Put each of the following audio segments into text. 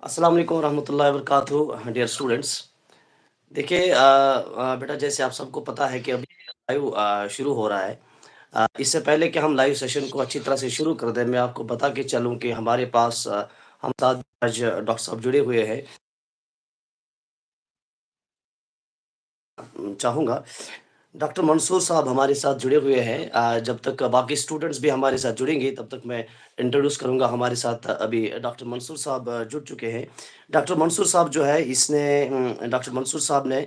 अस्सलाम वालेकुम रहमतुल्लाहि व बरकातहू डियर स्टूडेंट्स। देखिए बेटा, जैसे आप सबको पता है कि अभी लाइव शुरू हो रहा है। इससे पहले कि हम लाइव सेशन को अच्छी तरह से शुरू कर दें, मैं आपको बता के चलूं कि हमारे पास हम साथ आज डॉक्टर साहब जुड़े हुए हैं। चाहूँगा डॉक्टर मंसूर साहब हमारे साथ जुड़े हुए हैं। जब तक बाकी स्टूडेंट्स भी हमारे साथ जुड़ेंगे तब तक मैं इंट्रोड्यूस करूँगा। हमारे साथ अभी डॉक्टर मंसूर साहब जुड़ चुके हैं। डॉक्टर मंसूर साहब जो है इसने डॉक्टर मंसूर साहब ने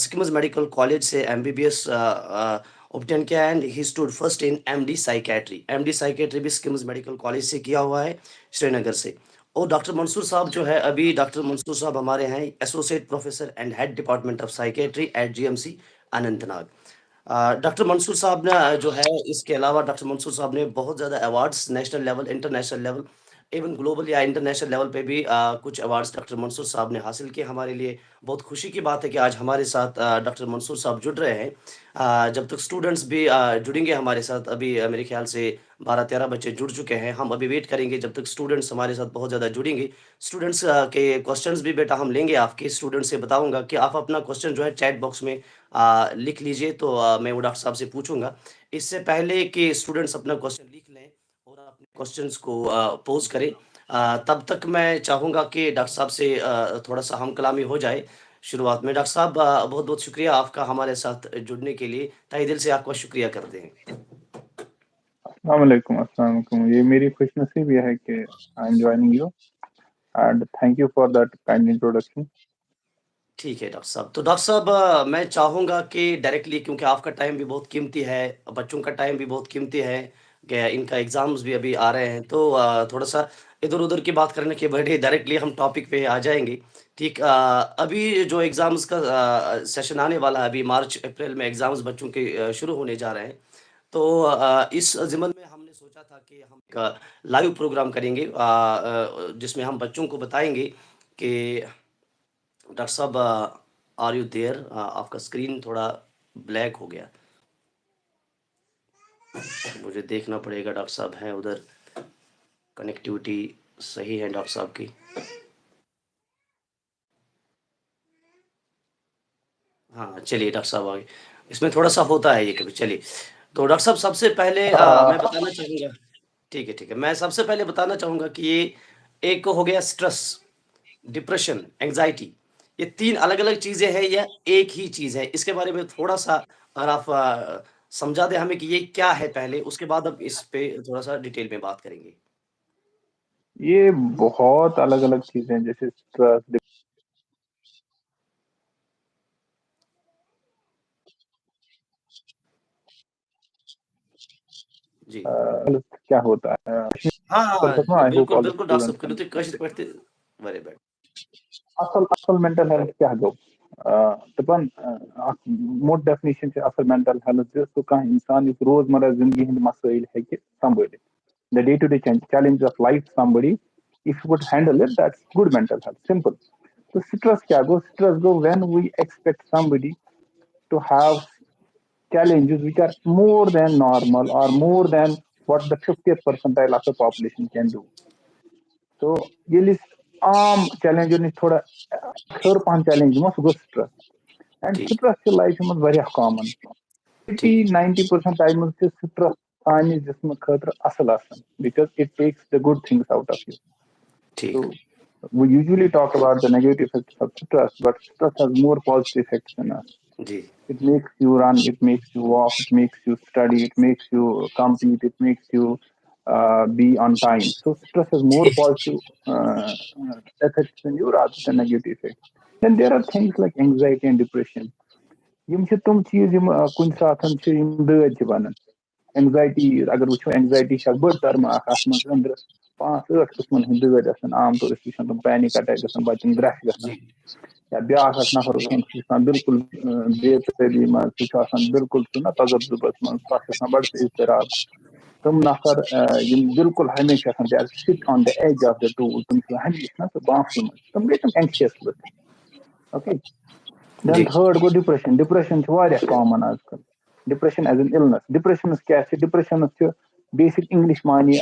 सिक्किम्स मेडिकल कॉलेज से एमबीबीएस ऑब्टेन किया and he stood first in MD psychiatry. MD psychiatry भी सिक्किम्स मेडिकल कॉलेज से किया हुआ है, श्रीनगर से। और डॉक्टर मंसूर साहब जो है, अभी डॉक्टर मंसूर साहब हमारे हैं associate professor and head department of psychiatry at GMC Anantnag. Doctor Mansoor साहब ने जो है, इसके अलावा डॉक्टर मंसूर साहब ने बहुत ज़्यादा awards national level, international level, even global या इंटरनेशनल लेवल पे भी कुछ अवार्ड्स डॉक्टर मंसूर साहब ने हासिल किए। हमारे लिए बहुत खुशी की बात है कि आज हमारे साथ डॉक्टर मंसूर साहब जुड़ रहे हैं। जब तक स्टूडेंट्स भी जुड़ेंगे हमारे साथ, अभी मेरे ख्याल से 12-13 बच्चे जुड़ चुके हैं। हम अभी वेट करेंगे जब तक स्टूडेंट्स हमारे साथ बहुत ज़्यादा जुड़ेंगे। स्टूडेंट्स के क्वेश्चंस भी बेटा हम लेंगे आपके। स्टूडेंट्स से बताऊंगा कि आप अपना क्वेश्चन जो है चैट बॉक्स में लिख लीजिए, तो मैं वो डॉक्टर साहब से पूछूंगा। इससे पहले कि स्टूडेंट्स अपना क्वेश्चन लिख लें और अपने क्वेश्चंस को पोज करें, तब तक मैं चाहूँगा कि डॉक्टर साहब से थोड़ा सा हम कलामी हो जाए शुरुआत में। डॉक्टर साहब, बहुत बहुत शुक्रिया आपका हमारे साथ जुड़ने के लिए, तहे दिल से आपका शुक्रिया करते हैं। अस्सलाम वालेकुम। ये मेरी खुशनसीबी है कि I am joining you and thank you for that kind introduction. ठीक है डॉक्टर साहब। तो डॉक्टर साहब, मैं चाहूँगा कि डायरेक्टली, क्योंकि आपका टाइम भी बहुत कीमती है, बच्चों का टाइम भी बहुत कीमती है, कि इनका एग्ज़ाम्स भी अभी आ रहे हैं, तो थोड़ा-सा इधर-उधर की बात करने के बजाय डायरेक्टली हम टॉपिक पे आ जाएँगे। ठीक, अभी जो एग्ज़ाम्स का सेशन आने वाला है, अभी मार्च-अप्रैल में एग्ज़ाम्स बच्चों के शुरू होने जा रहे हैं। तो इस ज़िम्न में हमने सोचा था कि हम एक लाइव प्रोग्राम करेंगे, जिसमें हम बच्चों को बताएँगे कि डॉक्टर साहब, आर यू देयर? आपका स्क्रीन थोड़ा ब्लैक हो गया, मुझे देखना पड़ेगा। डॉक्टर साहब हैं उधर, कनेक्टिविटी सही है डॉक्टर साहब की? हाँ, चलिए डॉक्टर साहब आ गए। इसमें थोड़ा-सा होता है ये कभी। चलिए, तो डॉक्टर साहब सबसे पहले मैं बताना चाहूँगा। ठीक है, ठीक है। मैं सबसे पहले बताना चाहूँगा कि ये एक हो गया स्ट्रेस, डिप्रेशन, एंग्ज़ायटी, ये 3 अलग-अलग चीज़ें हैं या एक ही चीज़ है? इसके बारे में थोड़ा-सा अगर आप समझा दें हमें कि ये क्या है पहले, उसके बाद अब इस पे थोड़ा-सा डिटेल में बात करेंगे। ये बहुत अलग अलग चीजें हैं, जैसे स्ट्रेस, जी। क्या होता है हाँ, हाँ, हाँ। आई होप बिल्कुल, ऑल द बिल्कुल डॉक्टर स्टूडेंट्स साहब, कैन कनूते कशित पढ़ते वेरी बैड। असल असल मेंटल हेल्थ क्या गो दपन मोट डेफिनेशन से असल मेंटल हेल्थ सो कह इंसान रोजमर्रा जिंदगी हंद मसाइल हेकि संभालित the day-to-day challenge of life somebody if you could handle it that's good mental health simple. So stress kya go? Stress go when we expect somebody to have challenges which are more than normal or more than what the 50th percentile of the population can do. So ये आम चैलेंजो नश थोड़ा हर पहन challenge दिमो सह गो stress and ठीक, stress life मज common 80 ठीक, 90% time stress सानिस जिस्म खतर असल आसान because it takes the good things out of you. So ठीक। we usually talk about the negative effects of stress, but stress has more positive effects than us. Ji, It makes you run, it makes you walk, it makes you study, it makes you compete, it makes you be on time. So stress has more ठीक, positive effects than you rather than negative effects. Then there are things like anxiety and depression. यम छ तुम चीज यम कुन साथन छ यम दज छ बनन anxiety अगर वो एंग्जाइटी बड़ टर्म अंदर 5-8 किस्मन हंद दज आम तौर तुम पैनिक अटैक ग बचन ग्रह ग जी, या ब्या नफर बिल्कुल बेतली मन बिल्कुल ना तजब्जुबस मन बड़ इजतराब तुम नफर बिल्कुल हमेशा sit on the edge of the tool तुम हमेशा ना बांस मन तुम गई तुम एंक्शियस लुक ओके देन जी, थर्ड गो डिप्रेशन डिप्रेशन कॉमन आजकल depression as an illness depression क्या डिप्रेशन बेसिक इंग्लिश मानी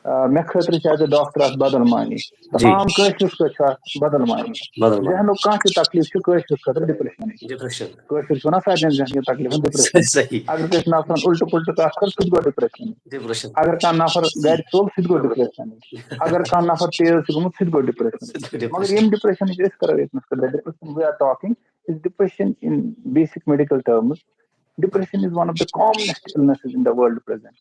مےٚ خٲطرٕ چھِ ایز اے ڈاکٹر اَتھ بدل معنی تہٕ जी, عام کٲشرِس پٲٹھۍ چھُ اَتھ بدل معنی बदल मान ذہنُک کانٛہہ تہِ تکلیٖف چھُ کٲشرِس خٲطرٕ ڈِپریشنٕے डिप्रेशन کٲشِر چھِ وَنان سارنٕے ذہنی تکلیٖفن ڈِپریشن सही اگر کٲنٛسہِ نفرن اُلٹہٕ پُلٹہٕ کَتھ کٔر سُہ تہِ گوٚو ڈِپریشنٕے डिप्रेशन اگر کانٛہہ نفر گرِ ژوٚل سُہ تہِ گوٚو ڈِپریشنٕے اگر کانٛہہ نفر تیز چھُ گوٚمُت سُہ تہِ گوٚو ڈِپریشنٕے مگر डिप्रेशन ییٚمہِ ڈِپریشنٕچ أسۍ کرو ییٚتنَس depression we are talking is depression in basic medical terms depression is one of the commonest illnesses in the world present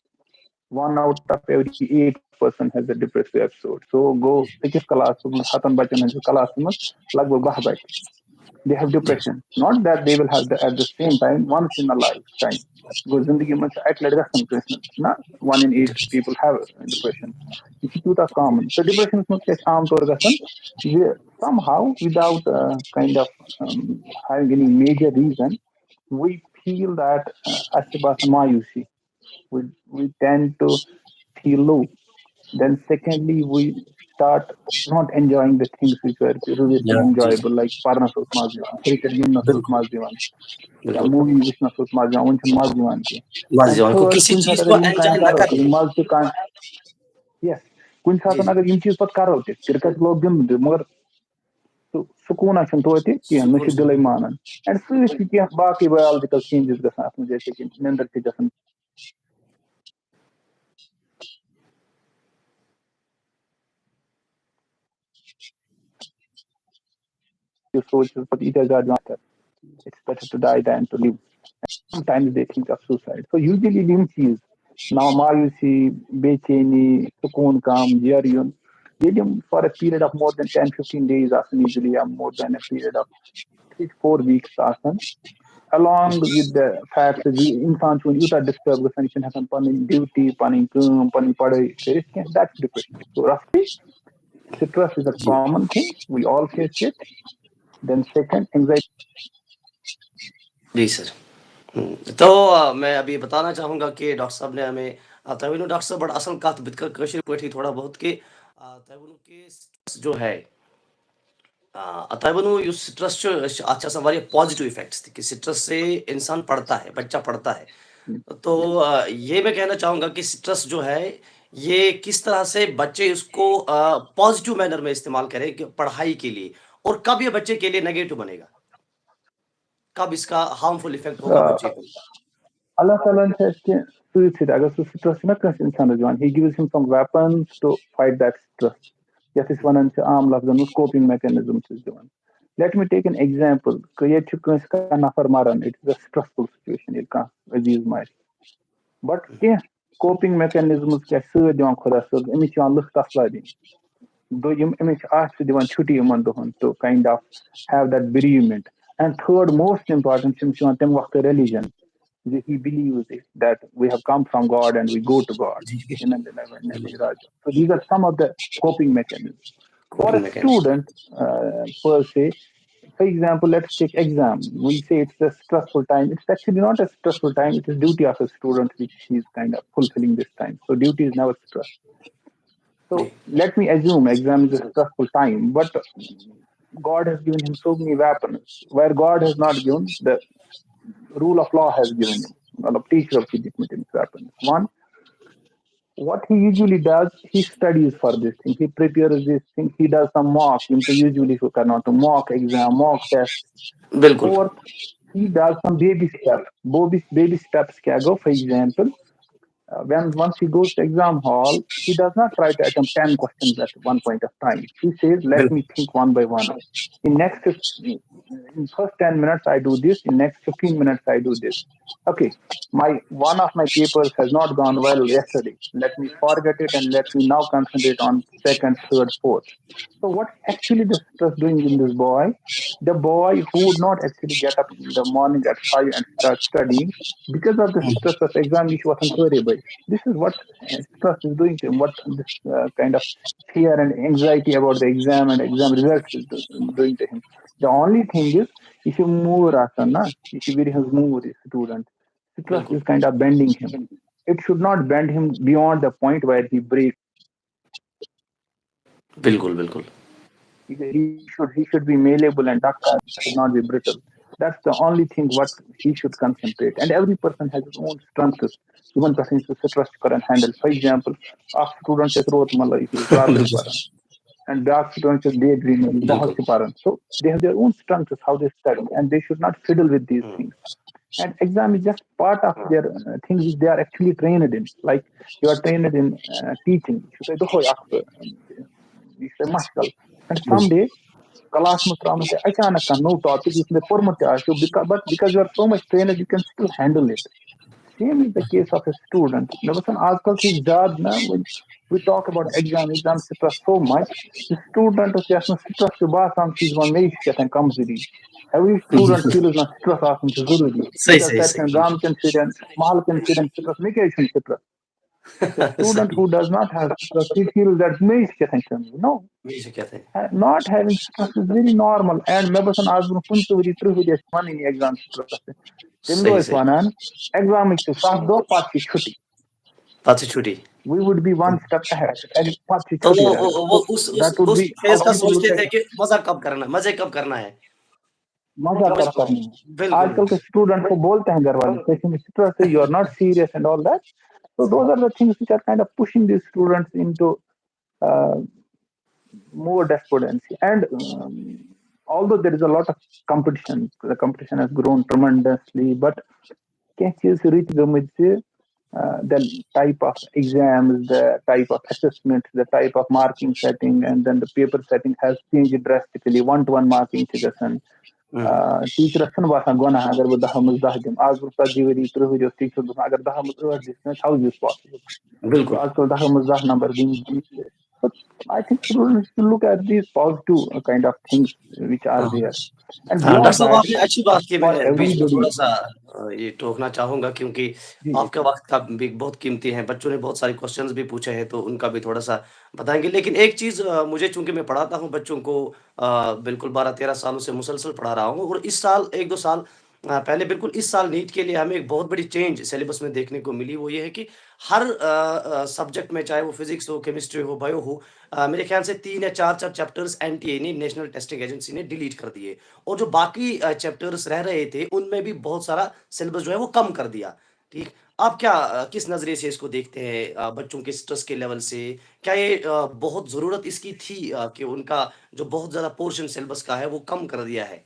1 out of every 8 person has a depressive episode so go أکِس classes منٛز 100 بچن ہٕنٛدِس classes منٛز لگ بگ 12 بچہِ they have जी depression not that they will have at the same time once in a lifetime گوٚو زندگی منٛز چھِ اَکہِ لٹہِ گژھان کٲنٛسہِ نہ 1 in 8 people have depression یہِ چھُ تیوٗتاہ کامن تہٕ ڈِپریشنس منٛز کیاہ چھِ عام طور گژھان زِ somehow without kind of having any major reason we feel that اَسہِ چھِ باسان مایوٗسی we tend to feel low then secondly we start not enjoying the things which were previously या जी जी enjoyable like parnas اوس مزٕ یِوان cricket گِنٛدنس اوس बिल्कुल مزٕ یِوان یا बिल्कुल موٗوی وٕچھنس اوس مزٕ یِوان وۄنۍ چھُنہٕ مزٕ یِوان کینٛہہ बस اینڈ जवान को تھٲڈ किसी کُنہِ चीज ساتہٕ को اگر یِم एंजॉय کامہِ न کرو تہِ करके یِم مزٕ تہِ کامہِ یس کُنہِ जी ساتہٕ जी اگر یِم چیٖز پتہٕ کرو تہِ کرکٹ لوگ گِنٛدُن تہِ مگر سُہ سکوٗنا چھُنہٕ توتہِ کینٛہہ نہ सुकून چھُ دِلٕے مانان اینڈ سۭتۍ چھِ کینٛہہ باقٕے بَیولجِکل چینجز گژھان اَتھ منٛز جیسے کہِ نندٕر چھِ گژھان سوچ پتہٕ ییٖتیاہ زیادٕ جان it's better to die than to live sometimes they think of suicide so usually یِم چیٖز now مایوٗسی بے چینی سکوٗن کم جیرٕ یُن ییٚلہِ یِم for a period of more than 10-15 days آسان usually یا more than a period of 3-4 weeks آسان along with the fact زِ اِنسان چھُ وۄنۍ یوٗتاہ ڈِسٹٲرب گژھان یہِ چھُنہٕ ہٮ۪کان پنٕنۍ ڈیوٹی پنٕنۍ کٲم پنٕنۍ پڑٲے کٔرِتھ کینٛہہ that's depression so roughly stress is a जी common thing we all face it then second anxiety जी सर तो मैं अभी बताना चाहूँगा कि डॉक्टर साहब ने हमें तय वो डॉक्टर साहब बड़ा असल कत बित कशीर पठी थोड़ा बहुत कि तय वो कि स्ट्रेस जो है तय वो स्ट्रेस अच्छा वारिया पॉजिटिव इफेक्ट्स कि स्ट्रेस से इंसान पढ़ता है बच्चा पढ़ता है तो ये मैं कहना चाहूँगा कि स्ट्रेस जो है ये किस तरह से बच्चे इसको पॉजिटिव मैनर में इस्तेमाल करें कि पढ़ाई के लिए और कब ये बच्चे के लिए नेगेटिव बनेगा कब इसका हार्मफुल इफेक्ट होगा बच्चे को Allah Ta'ala says suicide agar su stress na kânsi insana diwan he gives him some weapons to fight that stress yas is wanan cha aam lafzan us coping mechanisms is diwan let me take an example ke yet chu kânsi ka nafar maran it is a stressful situation il ka aziz mar but coping mechanisms kya sö diwan khuda sab emi chan lukh tasla din دوٚیِم أمِس چھِ اَتھ چھِ دِوان چھُٹی یِمن دۄہن to kind of have that bereavement and تھٲڈ موسٹ اِمپارٹنٹ چھِ أمِس یِوان تَمہِ وقتہٕ ریلِجن زِ he believes it that we have come from God and we go to God So these are some of the coping mechanisms. For a coping mechanism student, per se, for example, let's take exam. We say it's a stressful time. It's actually not a stressful time. It is duty of a student which he's kind of fulfilling this time. So duty is never stress. जी So let me assume exam is a stressful time, but God has given him so many weapons. Where God has not given, the rule of law has given him. A teacher of weapons. One, what he usually does, he studies for this thing. He prepares this thing. He does some mock. Usually, to mock exam, mock test. बिल्कुल Fourth, he does some baby steps. Baby steps can go. For example, when once he goes to exam hall, he does not try to attempt 10 questions at one point of time. He says, let बिल्कुल me think one by one. In first 10 minutes, I do this. In next 15 minutes, I do this. Okay, my one of my papers has not gone well yesterday. Let me forget it and let me now concentrate on second, third, fourth. So what actually the stress doing in this boy? The boy who would not actually get up in the morning at 5 and start studying because of the stress of exam which wasn't variable. This is what stress is doing to him, what this kind of fear and anxiety about the exam and exam results is doing to him. The only thing is, if you move Rasana, if you very move the student, stress बिल्कुल is kind of bending him. It should not bend him beyond the point where he breaks. बिल्कुल बिल्कुल He should be malleable and ductile, should not be brittle. That's the only thing what he should concentrate. And every person has his own strengths. Even person is stress and handle. For example, a student is wrote mala class paran, and the student is daydreaming, bahut बिल्कुल। si paran. So they have their own strengths how they study, and they should not fiddle with these hmm, things. And exam is just part of their things which they are actually trained in. Like you are trained in teaching. You say, "Dohoy akh," you say, "Mashkal." And बिल्कुल। someday class में त्रावण से अचानक का no topic इसमें परमत आशो because you are so much trained you can still handle it. Same is the case of a student. मैं बस आजकल से ज़्यादा ना when we talk about exam stress so much, the student is just stress के बाद हम चीज़ में नहीं कहते हैं कमजोरी. Every student feels ना stress आसन से ज़रूरी. सही, Because सही, that सही, can बिल्कुल। गाम can student, mahal can student stress नहीं कहते stress. The student सही, who does not have stress, he feels that नहीं कहते हैं. No, यही से कहते हैं। not having stress is very normal. And मैं बस आज ब्रों 15 वन इन exam stress. तम दो सही, सही। वन exam से 7 दो पाँच छुट्टी. पाँच छुट्टी। We would be one step ahead. And पाँच तो छुट्टी रह. वो So उस that would उस be how फ़ेज़ का people look सोचते at थे कि मज़े कब करना है। मजा मुझ कर करनी है. बिल्कुल। आजकल के स्टूडेंट को बोलते हैं घर वाले taking stress, you are not serious and all that. So those are the things which are kind of pushing these students into uh, more despondency. And although there is a lot of competition, the competition has grown tremendously. But catches reach the type of exams, the type of assessment, the type of marking setting, and then the paper setting has changed drastically. One-to-one marking suggestion. Hmm, Teacher असन Vasan gonna अगर वो 10 दिन आज वो 30 30 teacher अगर 10 how is this possible? So बिल्कुल। आजकल 10 number दिन. But I think students should look at these positive kind of things which are हाँ, there. And हाँ, डॉक्टर beyond साहब that, आपने अच्छी बात की, for मैं बीच में everybody, थोड़ा-सा ये टोकना चाहूँगा क्योंकि जी जी आपका वक़्त का भी बहुत कीमती है। बच्चों ने बहुत सारे क्वेश्चन्स भी पूछे हैं तो उनका भी थोड़ा-सा बताएँगे। लेकिन एक चीज़ मुझे चूँकि मैं पढ़ाता हूँ बच्चों को बिल्कुल 12-13 सालों से मुसलसल पढ़ा रहा हूँ और इस साल 1-2 साल पहले बिल्कुल इस साल नीट के लिए हमें एक बहुत बड़ी चेंज सिलेबस में देखने को मिली। वो ये है कि हर सब्जेक्ट में चाहे वो फिज़िक्स हो, केमिस्ट्री हो, बायो हो मेरे ख़्याल से 3 या 4-4 चैप्टर्स एनटीए ने नेशनल टेस्टिंग एजेंसी ने डिलीट कर दिए। और जो बाकी चैप्टर्स रह रहे थे, उनमें भी बहुत सारा सिलेबस जो है वो कम कर दिया, ठीक? आप क्या किस नज़रिए से इसको देखते हैं बच्चों के स्ट्रेस के लेवल से? क्या ये बहुत ज़रूरत इसकी थी कि उनका जो बहुत ज़्यादा पोर्शन सिलेबस का है, वो कम कर दिया है?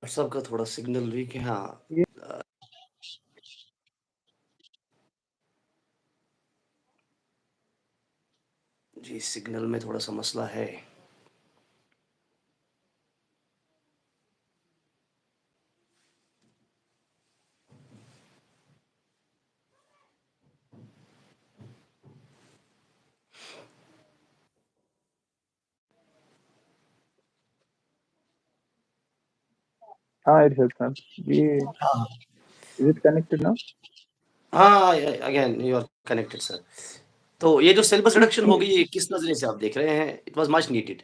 सबका थोड़ा सिग्नल वीक है, हाँ। ये अ, जी, सिग्नल में थोड़ा-सा मसला है। हाँ it helps sir. ये हाँ। is it connected now? हाँ, again you are connected sir. तो ये जो सिलेबस ये रिडक्शन हो गई, ये किस नज़रिए से आप देख रहे हैं? It was much needed.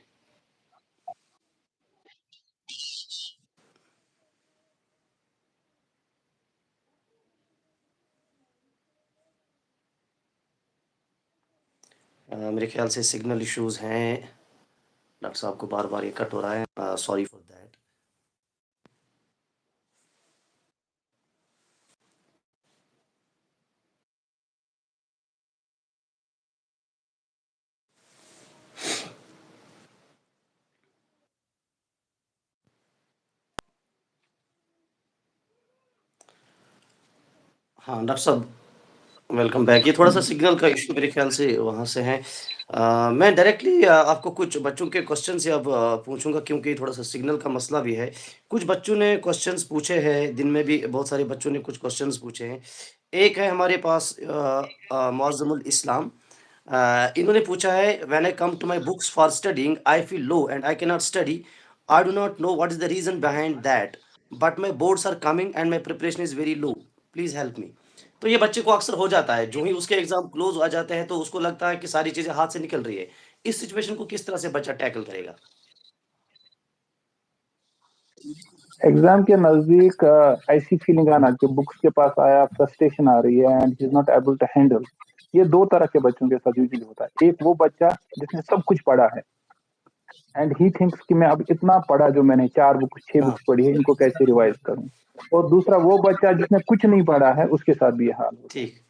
मेरे ख्याल से सिग्नल इश्यूज़ हैं। डॉक्टर साहब को बार-बार ये कट हो रहा है। Sorry for that. हाँ, डॉक्टर साहब वेलकम बैक। ये थोड़ा-सा सिग्नल का इश्यू मेरे ख्याल से वहाँ से है। मैं डायरेक्टली आपको कुछ बच्चों के क्वेश्चन से अब पूछूँगा क्योंकि थोड़ा-सा सिग्नल का मसला भी है। कुछ बच्चों ने क्वेश्चन्स पूछे हैं, दिन में भी बहुत सारे बच्चों ने कुछ क्वेश्चन्स पूछे हैं। एक है हमारे पास मुअज़्ज़मुल इस्लाम। इन्होंने पूछा है when I come to my books for studying I feel low and I can not study. I do not know what is the reason behind that but my boards are coming and my preparation is very low. Please help me. तो ये बच्चे को अक्सर हो जाता है, जो ही उसके एग्ज़ाम क्लोज़ आ जाते हैं, तो उसको लगता है कि सारी चीज़ें हाथ से निकल रही है। इस सिचुएशन को किस तरह से बच्चा टैकल करेगा? एग्जाम के नजदीक ऐसी फीलिंग आना कि बुक्स के पास आया, फ्रस्ट्रेशन आ रही है and he is not able to handle. ये दो तरह के बच्चों के साथ यूजुअली होता है। एक वो बच्चा जिसने सब कुछ पढ़ा है एंड ही थिंक्स कि मैं अब इतना पढ़ा, जो मैंने 4 बुक्स 6 बुक्स हाँ, पढ़ी है, इनको कैसे रिवाइज करूं। और दूसरा वो बच्चा जिसने कुछ नहीं पढ़ा है, उसके साथ भी ये हाल होता है। ठीक।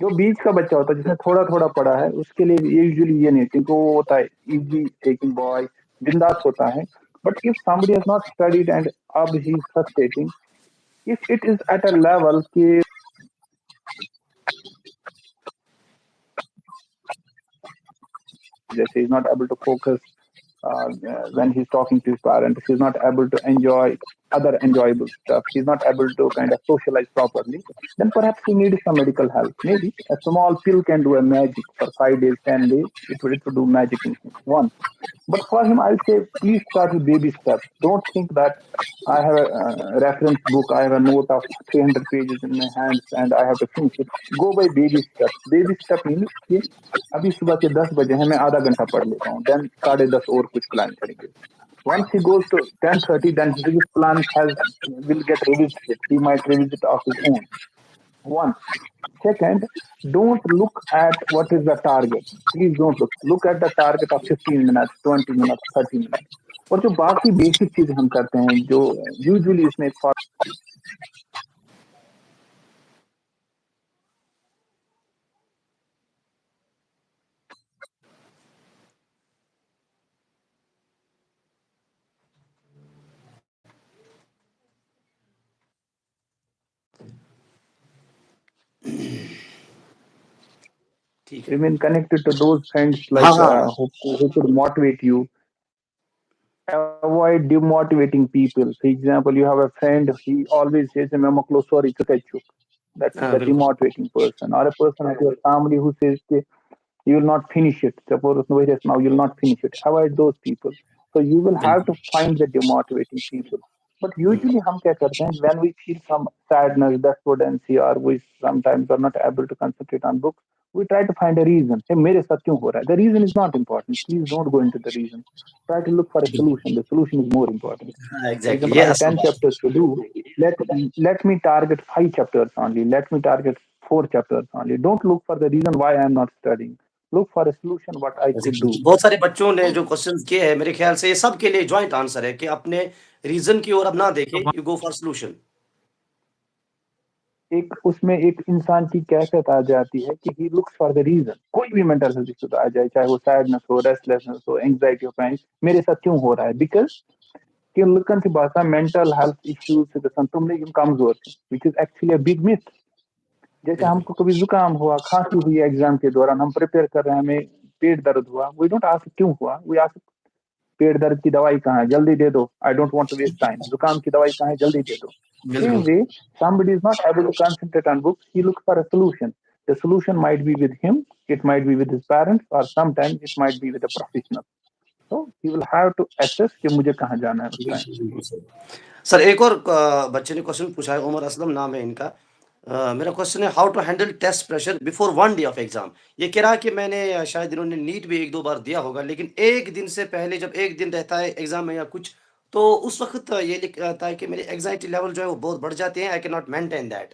जो बीच का बच्चा होता है जिसने थोड़ा थोड़ा पढ़ा है, उसके लिए यूजुअली ये नहीं, क्योंकि वो होता है इजी टेकिंग बॉय, बिंदास होता है। But if somebody has not studied and अब he is frustrating, if it is at a level कि जैसे he's not able to focus when he's talking to his parents, he's not able to enjoy other enjoyable stuff, he's not able to kind of socialize properly, then perhaps he needs some medical help. Maybe a small pill can do a magic for 5 days, 10 days. It will do magic in him once. But for him, I'll say, please start with baby steps. Don't think that I have a reference book, I have a note of 300 pages in my hands, and I have to finish it. Go by baby steps. Baby step means कि अभी सुबह के 10 बजे हैं, मैं आधा घंटा पढ़ लेता हूँ, देन 10:30 और कुछ प्लान करेंगे. Once he goes to 10:30, then his plan has will get revisited. He might revisit of his own. One. Second, don't look at what is the target. Please don't look at the target of 15 minutes, 20 minutes, 30 minutes. और जो बाकी basic चीजें हम करते हैं, जो usually इसमें एक ठीक है। remain connected to those friends हाँ, like हाँ। who could motivate you. Avoid demotivating people. For example, you have a friend, he always says, "मैं मकलो sorry चुप." That's हाँ, the बिल्कुल, demotivating person. Or a person of your family who says you will not finish it. Suppose now you will not finish it. Avoid those people. So you will have बिल्कुल। to find the demotivating people. But usually हम क्या करते हैं, when we feel some sadness, despondency, or we sometimes are not able to concentrate on books, we try to find a reason. Hey, मेरे साथ क्यों हो रहा है? The reason is not important. Please don't go into the reason. Try to look for a बिल्कुल। solution. The solution is more important. हाँ, For exactly example, ये I have असल 10 बात है। chapters to do. Let let me target 5 chapters only. Let me target 4 chapters only. Don't look for the reason why I am not studying. Look for a solution what I could do. बहुत सारे बच्चों ने जो questions किए हैं, मेरे ख्याल से ये सबके लिए जॉइंट आंसर है कि अपने रीज़न की ओर अब ना देखें, यू गो फॉर सॉल्यूशन। एक उसमें एक इंसान की कैफियत आ जाती है कि he looks for the reason. कोई भी मेंटल हेल्थ इशू आ जाए, चाहे वो सैडनेस हो, रेस्टलेसनेस हो, एंग्जाइटी हो, पैनिक, मेरे साथ क्यों हो रहा है? बिकॉज कि लुकन सी बात है, मेंटल हेल्थ इश्यूज से तुमने यम कमजोर थे, which is actually a big myth. जैसे बिल्कुल, हमको कभी जुकाम हुआ, खांसी हुई एग्जाम के दौरान, हम प्रिपेयर कर रहे हैं, हमें पेट दर्द हुआ, वी डोंट आस्क क्यों हुआ, वी आस्क पेट दर्द की दवाई कहाँ है, जल्दी दे दो, I don't want to waste time. जुकाम की दवाई कहाँ है, जल्दी दे दो। Same बिल्कुल। way, somebody is not able to concentrate on books, he looks for a solution. The solution might be with him, it might be with his parents, or sometimes it might be with a professional. So he will have to assess कि मुझे कहाँ जाना है उस time. बिल्कुल, बिल्कुल सही। Sir एक और बच्चे ने क्वेश्चन पूछा है, उमर असलम नाम है इनका। मेरा क्वेश्चन है how to handle test pressure before 1 day of exam. ये कह रहा है कि मैंने शायद इन्होंने नीट भी 1-2 बार दिया होगा, लेकिन 1 दिन से पहले जब 1 दिन रहता है एग्ज़ाम में या कुछ, तो उस वक़्त ये लिखता है कि मेरी एंग्ज़ायटी लेवल जो है वो बहुत बढ़ जाते हैं, आई कैन नॉट मेंटेन दैट।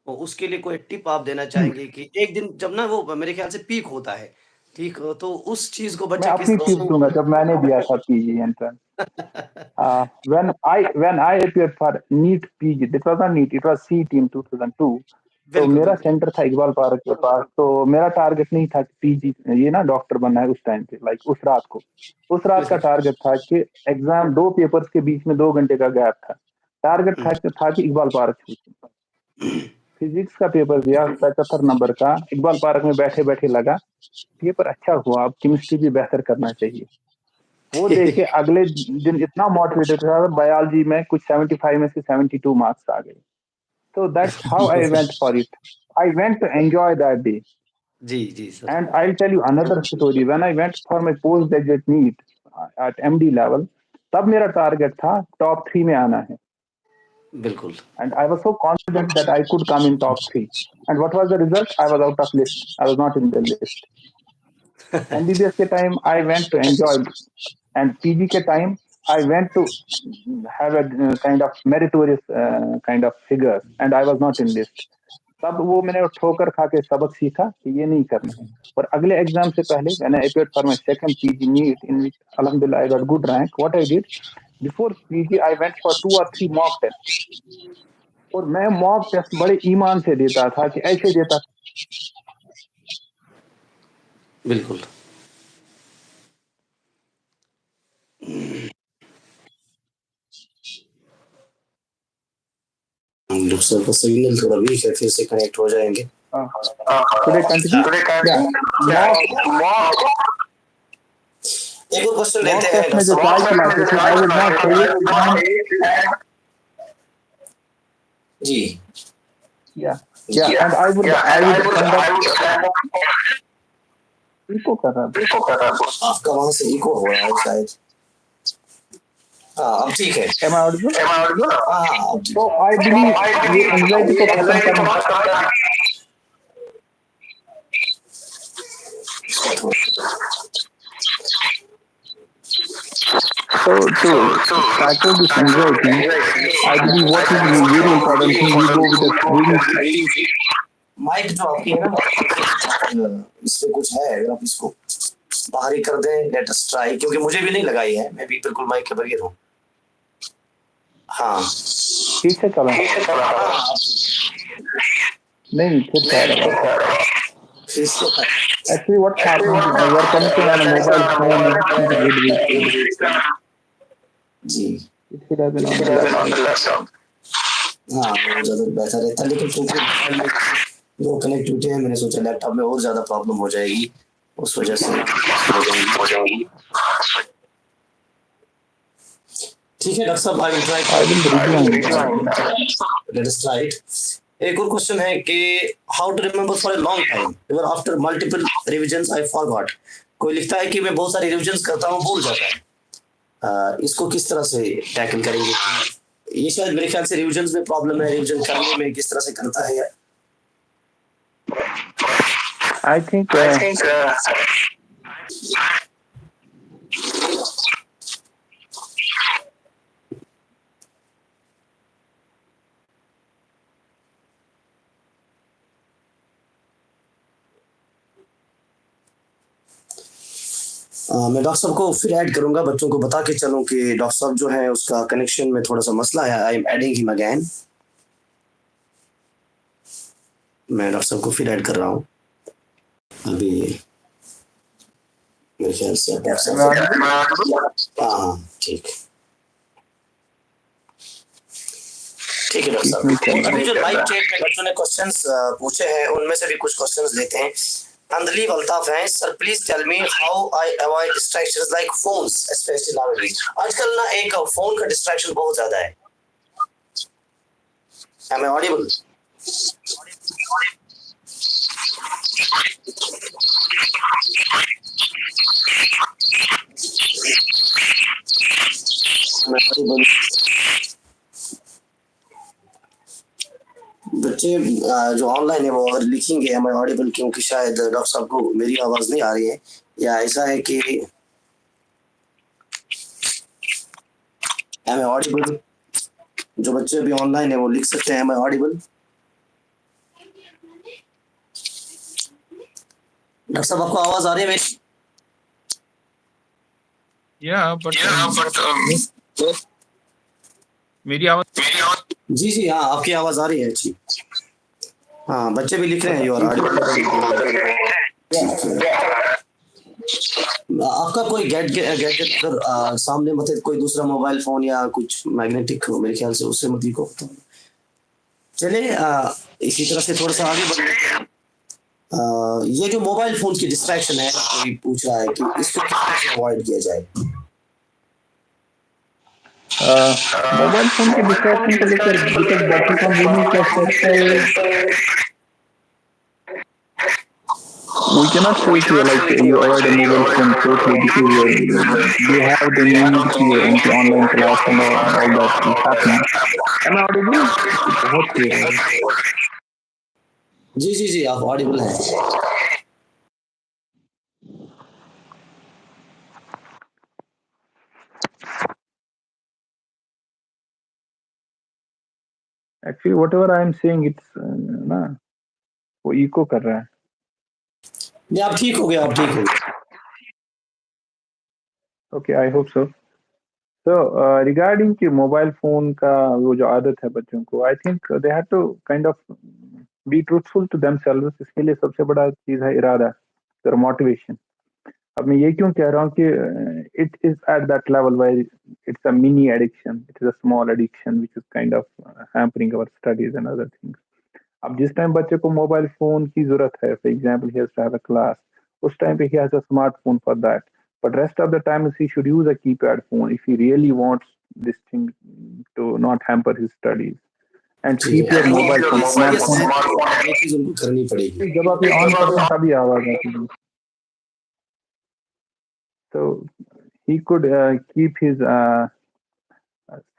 तो उसके लिए कोई टिप आप देना चाहेंगे कि 1 दिन जब ना वो मेरे ख्याल से पीक होता है, ठीक? तो उस चीज़ को मैं बच्चा किस अपनी तरह टिप्स दूंगा, जब मैंने दिया था पीजी एंट्रेंस। से When I appeared for NEET PG, it was not NEET, it was CET in 2002. तो बिल्कुल, मेरा बिल्कुल। सेंटर था इकबाल पार्क के पास। तो मेरा टारगेट नहीं था कि पीजी ये ना डॉक्टर बनना है उस टाइम पे, लाइक उस रात को। उस रात का टारगेट था कि एग्जाम, 2 पेपर्स के बीच में 2 घंटे का गैप था। टारगेट था कि इकबाल पार्क छूटूं। फिजिक्स का पेपर दिया 75 नंबर का, इकबाल पार्क में बैठे बैठे लगा पेपर अच्छा हुआ, अब केमिस्ट्री भी बेहतर करना चाहिए। वो देखे अगले दिन इतना मोटिवेटेड था, बायोलॉजी में कुछ 75 में से 72 मार्क्स आ गए। So that's how I went for it. I went to enjoy that day. जी, जी सर। And I'll tell you another story. When I went for my postgraduate NEET at MD level, तब मेरा टारगेट था top 3 में आना है। बिल्कुल। and I was so confident that I could come in top three. And what was the result? I was out of list. I was not in the list. MBBS के time I went to enjoy, and PG के time I went to have a kind of meritorious kind of figures, and I was not in list. तब वो मैंने ठोकर खा के सबक सीखा कि ये नहीं करना है. और अगले एग्जाम से पहले when I appeared for my second PG NEET, in which alhamdulillah I got good rank, what I did before PG I went for 2 or 3 mock tests. और मैं मॉक टेस्ट बड़े ईमान से देता था कि ऐसे देता था. बिल्कुल। डॉक्टर साहब का सिग्नल थोड़ा वीक है, फिर से कनेक्ट हो जाएंगे। Should I continue? Yeah. Mock एक और क्वेश्चन लेते हैं टेस्ट में जो चाय पिलाते थे I would not take it. जी। Yeah. And I would conduct. Echo कर रहा था. आपका वहां से इको हो रहा है शायद। हाँ, अब ठीक है। Am I audible? हाँ, अब ठीक So I believe ये anxiety को खत्म करना. So to tackle this anxiety, I believe what is very important thing, we go with a breathing. Mic जो आपकी है ना, इसमें कुछ है, अगर आप इसको बाहर ही कर दें, लेट अस ट्राई, क्योंकि मुझे भी नहीं लगाई है, मैं भी बिल्कुल माइक के बगैर हूँ। हाँ, ठीक से चला. नहीं, फिर से आ रहा है. Actually, what's happening? We are connecting on a mobile phone. It's a good way. Ji, It should have been on the laptop. हाँ, ज़्यादा बेहतर रहता, लेकिन क्योंकि वो कनेक्टिविटी है, मैंने सोचा लैपटॉप में और ज़्यादा प्रॉब्लम हो जाएगी, उस वजह से हो जाएगी। ठीक है डॉक्टर साहब, I will try. Let us try it. एक और क्वेश्चन है कि how to remember for a long time even after multiple revisions I forgot. कोई लिखता है कि मैं बहुत सारे रिविजन्स करता हूँ, भूल जाता है। इसको किस तरह से टैकल करेंगे? ये शायद मेरे ख्याल से रिविजन्स में प्रॉब्लम है, रिविजन करने में किस तरह से करता है? I think मैं डॉक्टर साहब को फिर ऐड करूंगा, बच्चों को बता के चलूं कि डॉक्टर साहब जो है उसका कनेक्शन में थोड़ा सा मसला है। I am adding him again. मैं डॉक्टर साहब को फिर ऐड कर रहा हूँ अभी, मेरे ख्याल से हाँ ठीक ठीक है डॉक्टर साहब। अभी जो लाइव चैट में बच्चों ने क्वेश्चंस पूछे हैं उनमें से भी कुछ क्वेश्चंस लेते हैं। अंदलीब अल्ताफ हैं, sir please tell me how I avoid distractions like phones specially nowadays. आजकल ना एक फोन का डिस्ट्रैक्शन बहुत ज्यादा है। Am I audible? बच्चे जो ऑनलाइन है वो अगर लिखेंगे एम आई ऑडिबल, क्योंकि शायद डॉक्टर साहब को मेरी आवाज नहीं आ रही है, या ऐसा है कि एम आई ऑडिबल। जो बच्चे अभी ऑनलाइन है वो लिख सकते हैं एम आई ऑडिबल। डॉक्टर साहब आपको आवाज आ रही है मेरी? मेरी आवाज जी जी हाँ, आपकी आवाज आ रही है अच्छी। हाँ, बच्चे भी लिख रहे हैं यू आर ऑडिबल। आपका कोई गैजेट अगर सामने मत है, कोई दूसरा मोबाइल फोन या कुछ मैग्नेटिक हो, मेरे ख्याल से उससे मत लिखो। चलिए इसी तरह से थोड़ा सा आगे बढ़ते। ये जो मोबाइल फोन की डिस्ट्रैक्शन है, कोई पूछ रहा है कि इसको कैसे अवॉइड किया जाए? मोबाइल फोन के डिस्ट्रैक्शन को लेकर बिकॉज बच्चों का मूवी का we cannot say like you avoid a mobile phone totally because they have the need online class and all that is happening. Am I audible? बहुत clear है. जी, जी, जी, आप Audible हैं। Actually, whatever I am saying, it's ना वो echo कर रहा है. नहीं, आप ठीक हो गए, आप ठीक हो गए। Okay, I hope so. So regarding कि मोबाइल फोन का वो जो आदत है बच्चों को, I think they have to kind of be truthful to themselves. इसके लिए सबसे बड़ा चीज है इरादा, their motivation. अब मैं ये क्यों कह रहा हूँ कि it is at that level where it's a mini addiction, it is a small addiction which is kind of hampering our studies and other things. अब जिस टाइम बच्चे को मोबाइल फोन की जरूरत है, for example he has to have a class, उस time पे he has a smartphone for that, but rest of the time he should use a keypad phone if he really wants this thing to not hamper his studies. And ठीक keep है, your वो mobile आपके phone लिए serious है, smartphone. ये चीज़ उनको करनी पड़ेगी। जब आप ये ऑन करते हैं तभी आवाज आती है. So he could keep his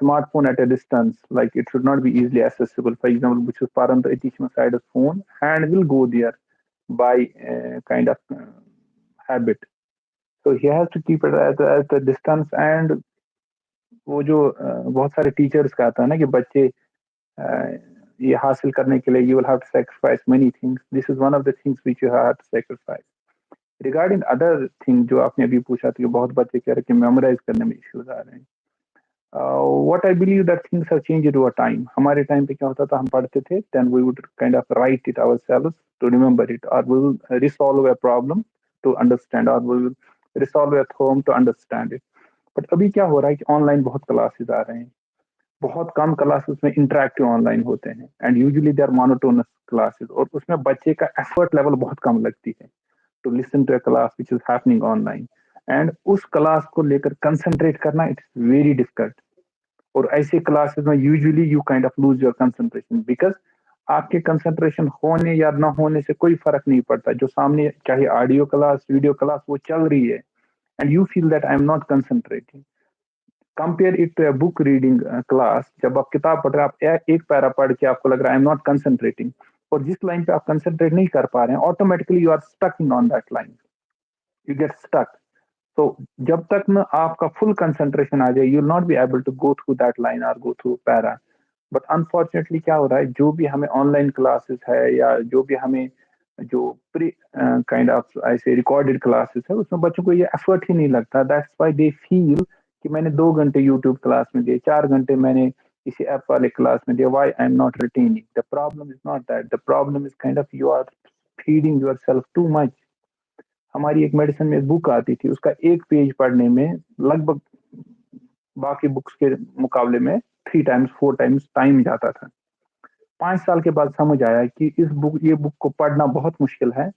smartphone at a distance, like it should not be easily accessible. For example, which is parent teaching side of phone and will go there by kind of habit. So he has to keep it at a distance. And वो जो बहुत सारे teachers का आता है ना कि बच्चे ये हासिल करने के लिए you will have to sacrifice many things. This is one of the things which you have to sacrifice. Regarding other thing जो आपने अभी पूछा था कि बहुत बच्चे कह रहे हैं कि मेमोराइज करने में इश्यूज आ रहे हैं. What I believe that things have changed over time. हमारे टाइम पे क्या होता था, हम पढ़ते थे, then we would kind of write it ourselves to remember it, or we will resolve a problem to understand, or we will resolve a theorem to understand it. But अभी क्या हो रहा है कि ऑनलाइन बहुत क्लासेस आ रहे हैं, बहुत कम क्लासेस में इंटरेक्टिव ऑनलाइन होते हैं, and usually they are monotonous classes, और उसमें बच्चे का एफर्ट लेवल बहुत कम लगती है to listen to a class which is happening online. And उस क्लास को लेकर कंसंट्रेट करना इट्स वेरी डिफिकल्ट. और ऐसे क्लासेस में usually you kind of lose your concentration, because आपके कंसंट्रेशन होने या ना होने से कोई फर्क नहीं पड़ता. जो सामने चाहे ऑडियो क्लास वीडियो क्लास वो चल रही है, and you feel that I am not concentrating. Compare it to a book reading class. जब आप किताब पढ़ रहे हैं, आप एक पैरा पढ़ के आपको लग रहा है आई एम नॉट कंसंट्रेटिंग, और जिस लाइन पे आप कंसंट्रेट नहीं कर पा रहे हैं, automatically you are stucking on that line, you get stuck. तो जब तक ना आपका फुल कंसंट्रेशन आ जाए, you will not be able to go through that line और go through para. But unfortunately क्या हो रहा है, जो भी हमें ऑनलाइन क्लासेस है या जो भी हमें जो प्री काइंड ऑफ ऐसे रिकॉर्डेड क्लासेस है, उसमें बच्चों को ये एफर्ट ही नहीं लगता. दैट्स व्हाई दे फील कि मैंने 2 घंटे यूट्यूब क्लास में दिए, 4 घंटे मैंने किसी ऐप वाले क्लास में दिया, why I am not retaining. The problem is not that, the problem is kind of you are feeding yourself too much. हमारी एक मेडिसिन में बुक आती थी, उसका एक पेज पढ़ने में लगभग बाकी बुक्स के मुकाबले में 3 टाइम्स 4 टाइम्स टाइम जाता था. 5 साल के बाद समझ आया कि ये बुक को पढ़ना बहुत मुश्किल है,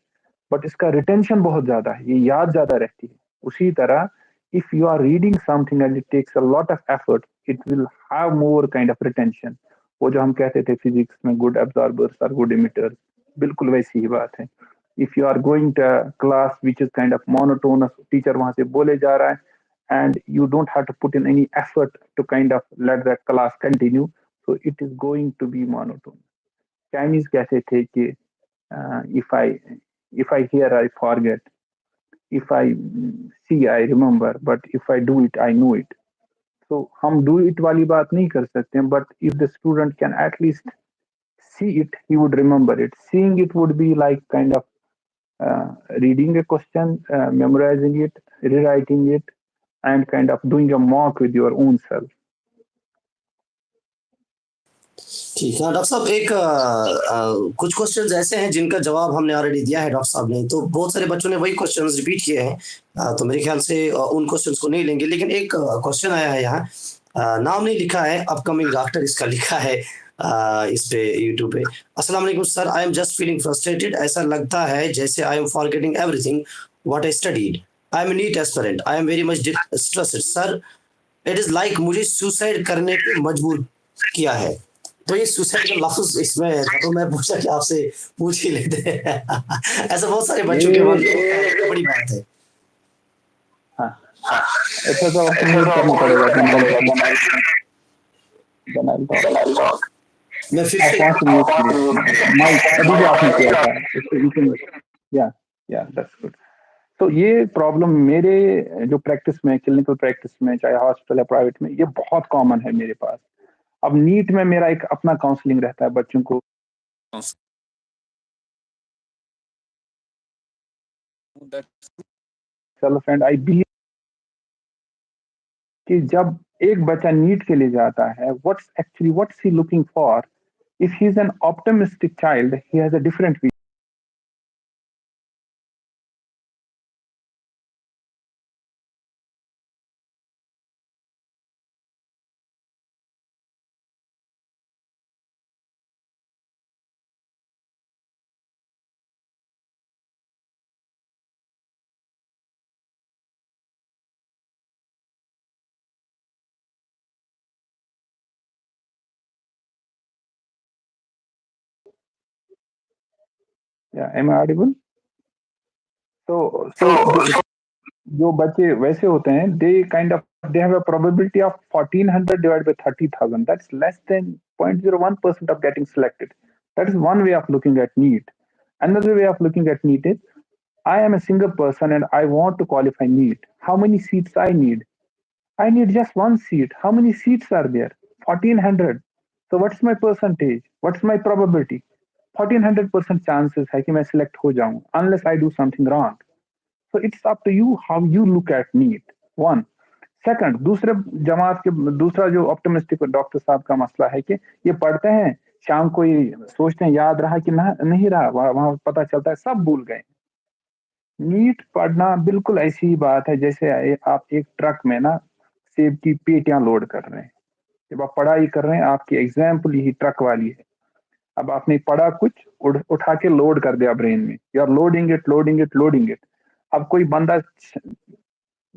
बट इसका रिटेंशन बहुत ज्यादा है, ये याद ज्यादा रहती है. उसी तरह if you are reading something and it takes a lot of effort, it will have more kind of retention. वो जो हम कहते थे फिजिक्स में गुड एब्जॉर्बर्स और गुड इमिटर्स, बिल्कुल वैसी ही बात है. If you are going to class which is kind of monotonous, teacher वहां से बोले जा रहा है and you don't have to put in any effort to kind of let that class continue, so it is going to be monotone. Chinese कहते थे कि if I hear I forget, if I see I remember, but if I do it I know it. So हम do it वाली बात नहीं कर सकते हैं, but if the student can at least see it, he would remember it. Seeing it would be like kind of reading a question, memorizing it, rewriting it, and kind of doing a mock with your own self. ठीक है doctor साहब, एक कुछ questions ऐसे हैं जिनका जवाब हमने ऑलरेडी दिया है डॉक्टर साहब ने, तो बहुत सारे बच्चों ने वही क्वेश्चंस रिपीट किए हैं, तो मेरे ख्याल से उन क्वेश्चंस को नहीं लेंगे. लेकिन एक क्वेश्चन आया है यहाँ, नाम नहीं लिखा है, अपकमिंग डॉक्टर इसका लिखा है इस पे यूट्यूब पे. अस्सलाम वालेकुम सर, I am just feeling frustrated. ऐसा लगता है जैसे I am forgetting everything what I studied. I am NEET aspirant, I am very much stressed sir. It is like मुझे सुसाइड करने पे मजबूर किया है. तो ये सुसाइड का लफ्ज़ इसमें था, तो मैं पूछा कि आपसे पूछ ही लेते हैं। ऐसे बहुत सारे बच्चों के मन में ये होता है, ये बड़ी बात है। हाँ, अच्छा तो आपको म्यूट करना पड़ेगा, देन आई टॉक। मैं फिर आप से वहाँ से म्यूट कीजिए माइक, अभी भी आपने किया था इसको, यू कैन, या या दैट्स गुड। तो ये प्रॉब्लम मेरे जो प्रैक्टिस में, क्लिनिकल प्रैक्टिस में, चाहे हॉस्पिटल या प्राइवेट में, ये बहुत कॉमन है मेरे पास। अब नीट में मेरा एक अपना काउंसलिंग रहता है बच्चों को, सेल्फ, एंड आई बिलीव कि जब एक बच्चा नीट के लिए जाता है, what's he looking for? If he is an optimistic child, he has a different vision या एम आई ऑडिबल? तो जो बच्चे वैसे होते हैं, they have a probability of 1400 divide by 30,000, that's less than 0.01% of getting selected. That is one way of looking at NEET. Another way of looking at NEET is, I am a single person and I want to qualify NEET. How many seats I need? I need just one seat. How many seats are there? 1400. So what's my percentage? What's my probability? 1400% chances है कि मैं select हो जाऊं, unless I do something wrong. So it's up to you how you look at NEET. One. Second, दूसरे जमात के दूसरा जो optimistic doctor साहब का मसला है कि ये पढ़ते हैं, शाम को ये सोचते हैं याद रहा कि ना नहीं रहा, वहां पता चलता है सब भूल गए। नीट पढ़ना बिल्कुल ऐसी ही बात है जैसे आप एक ट्रक में ना सेब की पेटियां लोड कर रहे हैं। जब आप पढ़ाई कर रहे हैं, आपकी एग्जाम्पल यही ट्रक वाली है। अब आपने पढ़ा कुछ, उठा के लोड कर दिया ब्रेन में, you are loading it, loading it, loading it. अब कोई बंदा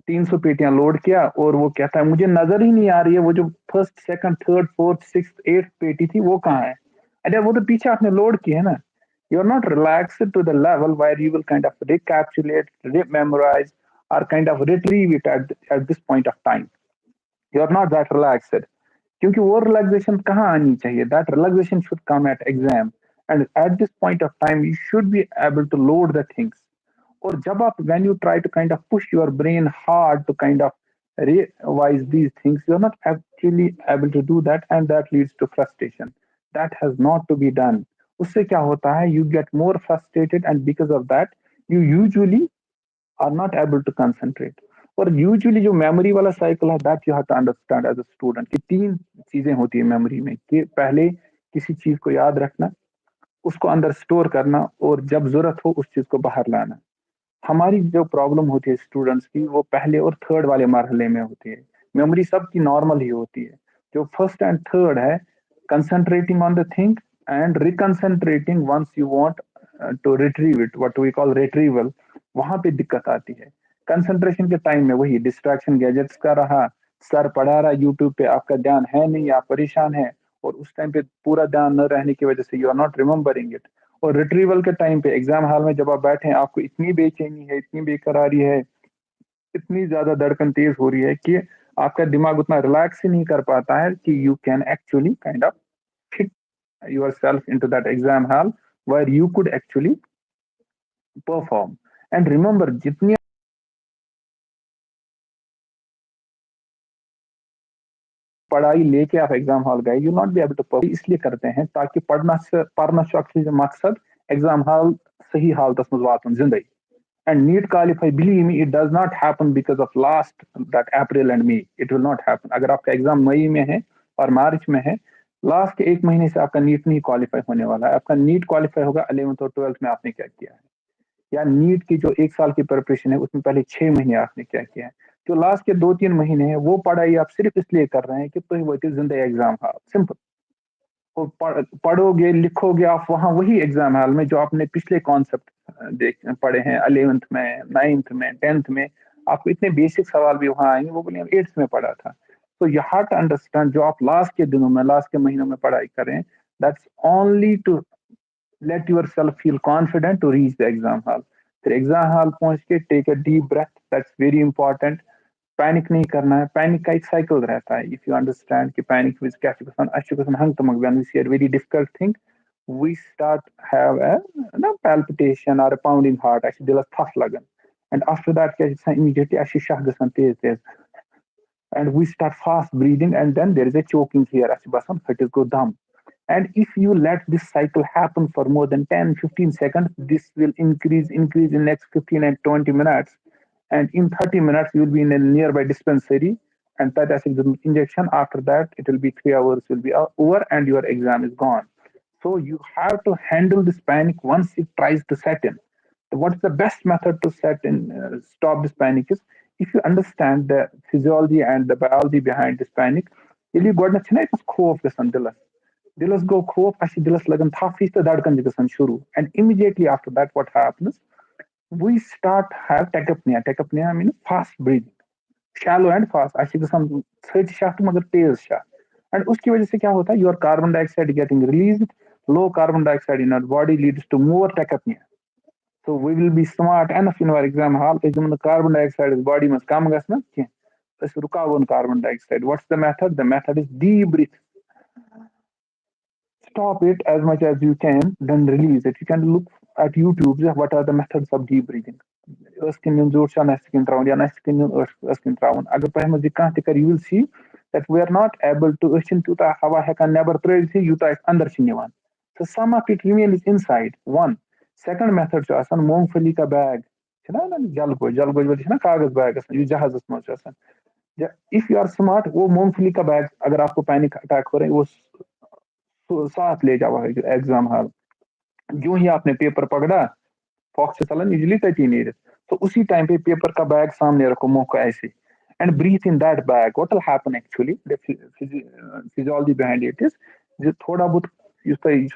300 पेटियां लोड किया और वो कहता है मुझे नजर ही नहीं आ रही है वो जो first, second, third, fourth, six, eight पेटी थी वो कहाँ है? अरे वो तो पीछे आपने लोड की है ना। You are not relaxed to the level where you will kind of recapitulate, rememorize, और kind of retrieve it at this point of time. You are not that relaxed, क्योंकि वो रिलैक्सेशन कहाँ आनी चाहिए? That relaxation should come at exam, and at this point of time you should be able to load the things. और जब आप, when you try to kind of push your brain hard to kind of revise these things, you're not actually able to do that, and that leads to frustration. That has not to be done. उससे क्या होता है? You get more frustrated, and because of that you usually are not able to concentrate. और usually जो memory वाला cycle है, that you have to understand as a student, कि तीन चीजें होती है मेमोरी में, कि पहले किसी चीज को याद रखना, उसको अंदर स्टोर करना, और जब जरूरत हो उस चीज को बाहर लाना। हमारी जो प्रॉब्लम होती है स्टूडेंट्स की, वो पहले और थर्ड वाले मरहले में होती है। मेमोरी सबकी नॉर्मल ही होती है। जो फर्स्ट एंड थर्ड है, concentrating on the thing and reconcentrating once you want to retrieve it, what we call retrieval, वहां पे दिक्कत आती है। कंसंट्रेशन के टाइम में वही डिस्ट्रैक्शन गैजेट्स का रहा, सर पढ़ा रहा यूट्यूब पे, आपका ध्यान है नहीं, आप परेशान है, और उस टाइम पे पूरा ध्यान न रहने की वजह से you are not remembering it. और रिट्रीवल के टाइम पे एग्जाम हॉल में जब आप बैठे हैं, आपको इतनी बेचैनी है, इतनी बेकरारी है, इतनी ज्यादा धड़कन तेज हो रही है कि आपका दिमाग उतना रिलैक्स ही नहीं कर पाता है कि you can actually kind of fit yourself into that exam hall where you could actually perform. And remember, जितनी पढ़ाई लेके आप एग्जाम हॉल गए, you not be able to perform. इसलिए करते हैं ताकि पढ़ना शौक मकसद एग्जाम हॉल सही हालत में वातन जिंदगी। And NEET qualify, believe me, it does not happen because of last that April and May. It will not happen. अगर आपका एग्जाम मई में है और मार्च में है, लास्ट के एक महीने से आपका नीट नहीं क्वालिफाई होने वाला है। आपका नीट क्वालिफाई होगा 11th और 12th में आपने क्या किया है, या नीट की जो एक साल की प्रिपरेशन है उसमें पहले 6 महीने आपने क्या किया है। जो लास्ट के 2-3 महीने हैं, वो पढ़ाई आप सिर्फ इसलिए कर रहे हैं कि तो वो जिंदगी एग्जाम हाल सिंपल। और पढ़ोगे लिखोगे आप वहां वही एग्जाम हॉल में, जो आपने पिछले कॉन्सेप्ट देख पढ़े हैं 11th में, 9th में, 10th में। आपको इतने बेसिक सवाल भी वहां आएंगे, वो बोले 8th में पढ़ा था। So you have to understand जो आप लास्ट के दिनों में लास्ट के महीनों में पढ़ाई करें, that's only to let yourself feel confident to reach the exam hall. फिर एग्जाम हॉल पहुंच के take a deep breath, that's very important. Panic नहीं करना है. पैनिक का एक साइकिल रहता है. इफ यू अंडरस्टैंड कि पैनिक विज क्या हंग तमक when we see a very difficult thing, we start have a palpitation or a pounding heart. Actually, दिलस थस लगन. And after that, क्या immediately actually शह गसन तेज तेज. And we start fast breathing, and then there is a choking here. Actually, basan फटिस go dum. And if you let this cycle happen for more than 10-15 seconds, this will increase in next 15 and 20 minutes. And in 30 minutes, you will be in a nearby dispensary and that acid injection. After that, it will be 3 hours will be over and your exam is gone. So you have to handle this panic once it tries to set in. What is the best method to stop this panic is if you understand the physiology and the biology behind this panic. Yeli godna chhna it khof gasan dilas go khof ashi dilas lagan thafis to dadkan gasan shuru. And immediately after that, what happens? We start have tachypnea. Tachypnea means fast breathing, shallow and fast. Actually, some third shaft मगर तेज shaft. And उसकी वजह से क्या होता है? Your carbon dioxide getting released. Low carbon dioxide in our body leads to more tachypnea. So we will be smart enough in our exam hall. If the carbon dioxide is body must come gas na. Let's रुकाओ carbon dioxide. What's the method? The method is deep breath. Stop it as much as you can, then release it. You can look at YouTube what are the methods of deep breathing. Skin जोर से skin traun या skin traun. अगर पहले मुझे कहाँ तक you will see that we are not able to अश्चिन तुता हवा है का never trade थी युता अंदर छिन्नेवान. So some of it remains inside. One. Second method जो आसान मूंगफली का bag. है ना जल गोज वाली है ना कागज bag आसान ये जहाज उसमें जो आसान. If you are smart वो मूंगफली का bag अगर आपको panic attack हो रहा है वो साथ ले जाओ एग्जाम हॉल. जो ही आपने पेपर पकड़ा फॉक्स से चलन यूजुअली तक ही नहीं रहते. तो उसी टाइम पे पेपर का बैग सामने रखो मुंह को ऐसे and breathe in that bag. What will happen actually the physiology behind it is जो थोड़ा बहुत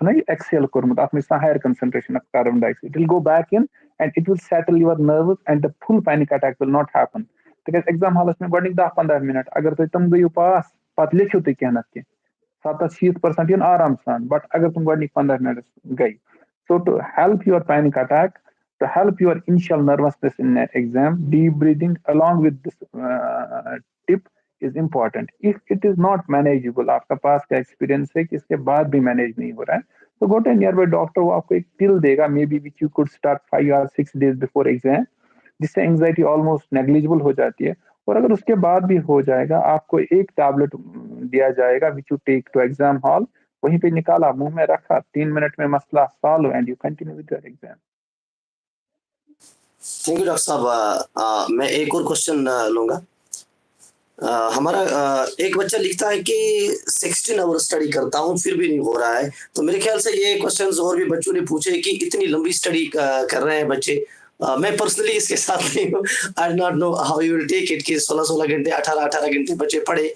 ना एक्सेल करमुत आप में higher concentration of carbon dioxide it will go back in and it will settle your nerves and the full panic attack will not happen. तक exam halls में गॉडिक 10-15 मिनट अगर तो तुम गयो पास पत लिखियो तो कहना के 70% इन आराम सान. बट अगर तुम गॉडिक 15 मिनट गई. So to help your panic attack, to help your initial nervousness in an exam, deep breathing along with this tip is important. If it is not manageable, आपका पास का experience है कि इसके बाद भी manage नहीं हो रहा है, तो go to a nearby doctor. वो आपको एक pill देगा, maybe which you could start 5 or 6 days before exam, जिससे एंग्जाइटी ऑलमोस्ट नेग्लिजिबल हो जाती है. और अगर उसके बाद भी हो जाएगा आपको एक टैबलेट दिया जाएगा which you take to exam hall. वहीं पे निकाला मुंह में रखा 3 मिनट में मसला solve and you continue with your exam. Thank you doctor साहब. मैं एक और क्वेश्चन लूंगा. हमारा एक बच्चा लिखता है कि 16 आवर स्टडी करता हूँ फिर भी नहीं हो रहा है. तो मेरे ख्याल से ये क्वेश्चंस और भी बच्चों ने पूछे कि इतनी लंबी स्टडी कर रहे हैं बच्चे. मैं पर्सनली इसके साथ नहीं हूँ. I do not know how you will take it कि 16-16 घंटे 18-18 घंटे बच्चे पढ़े.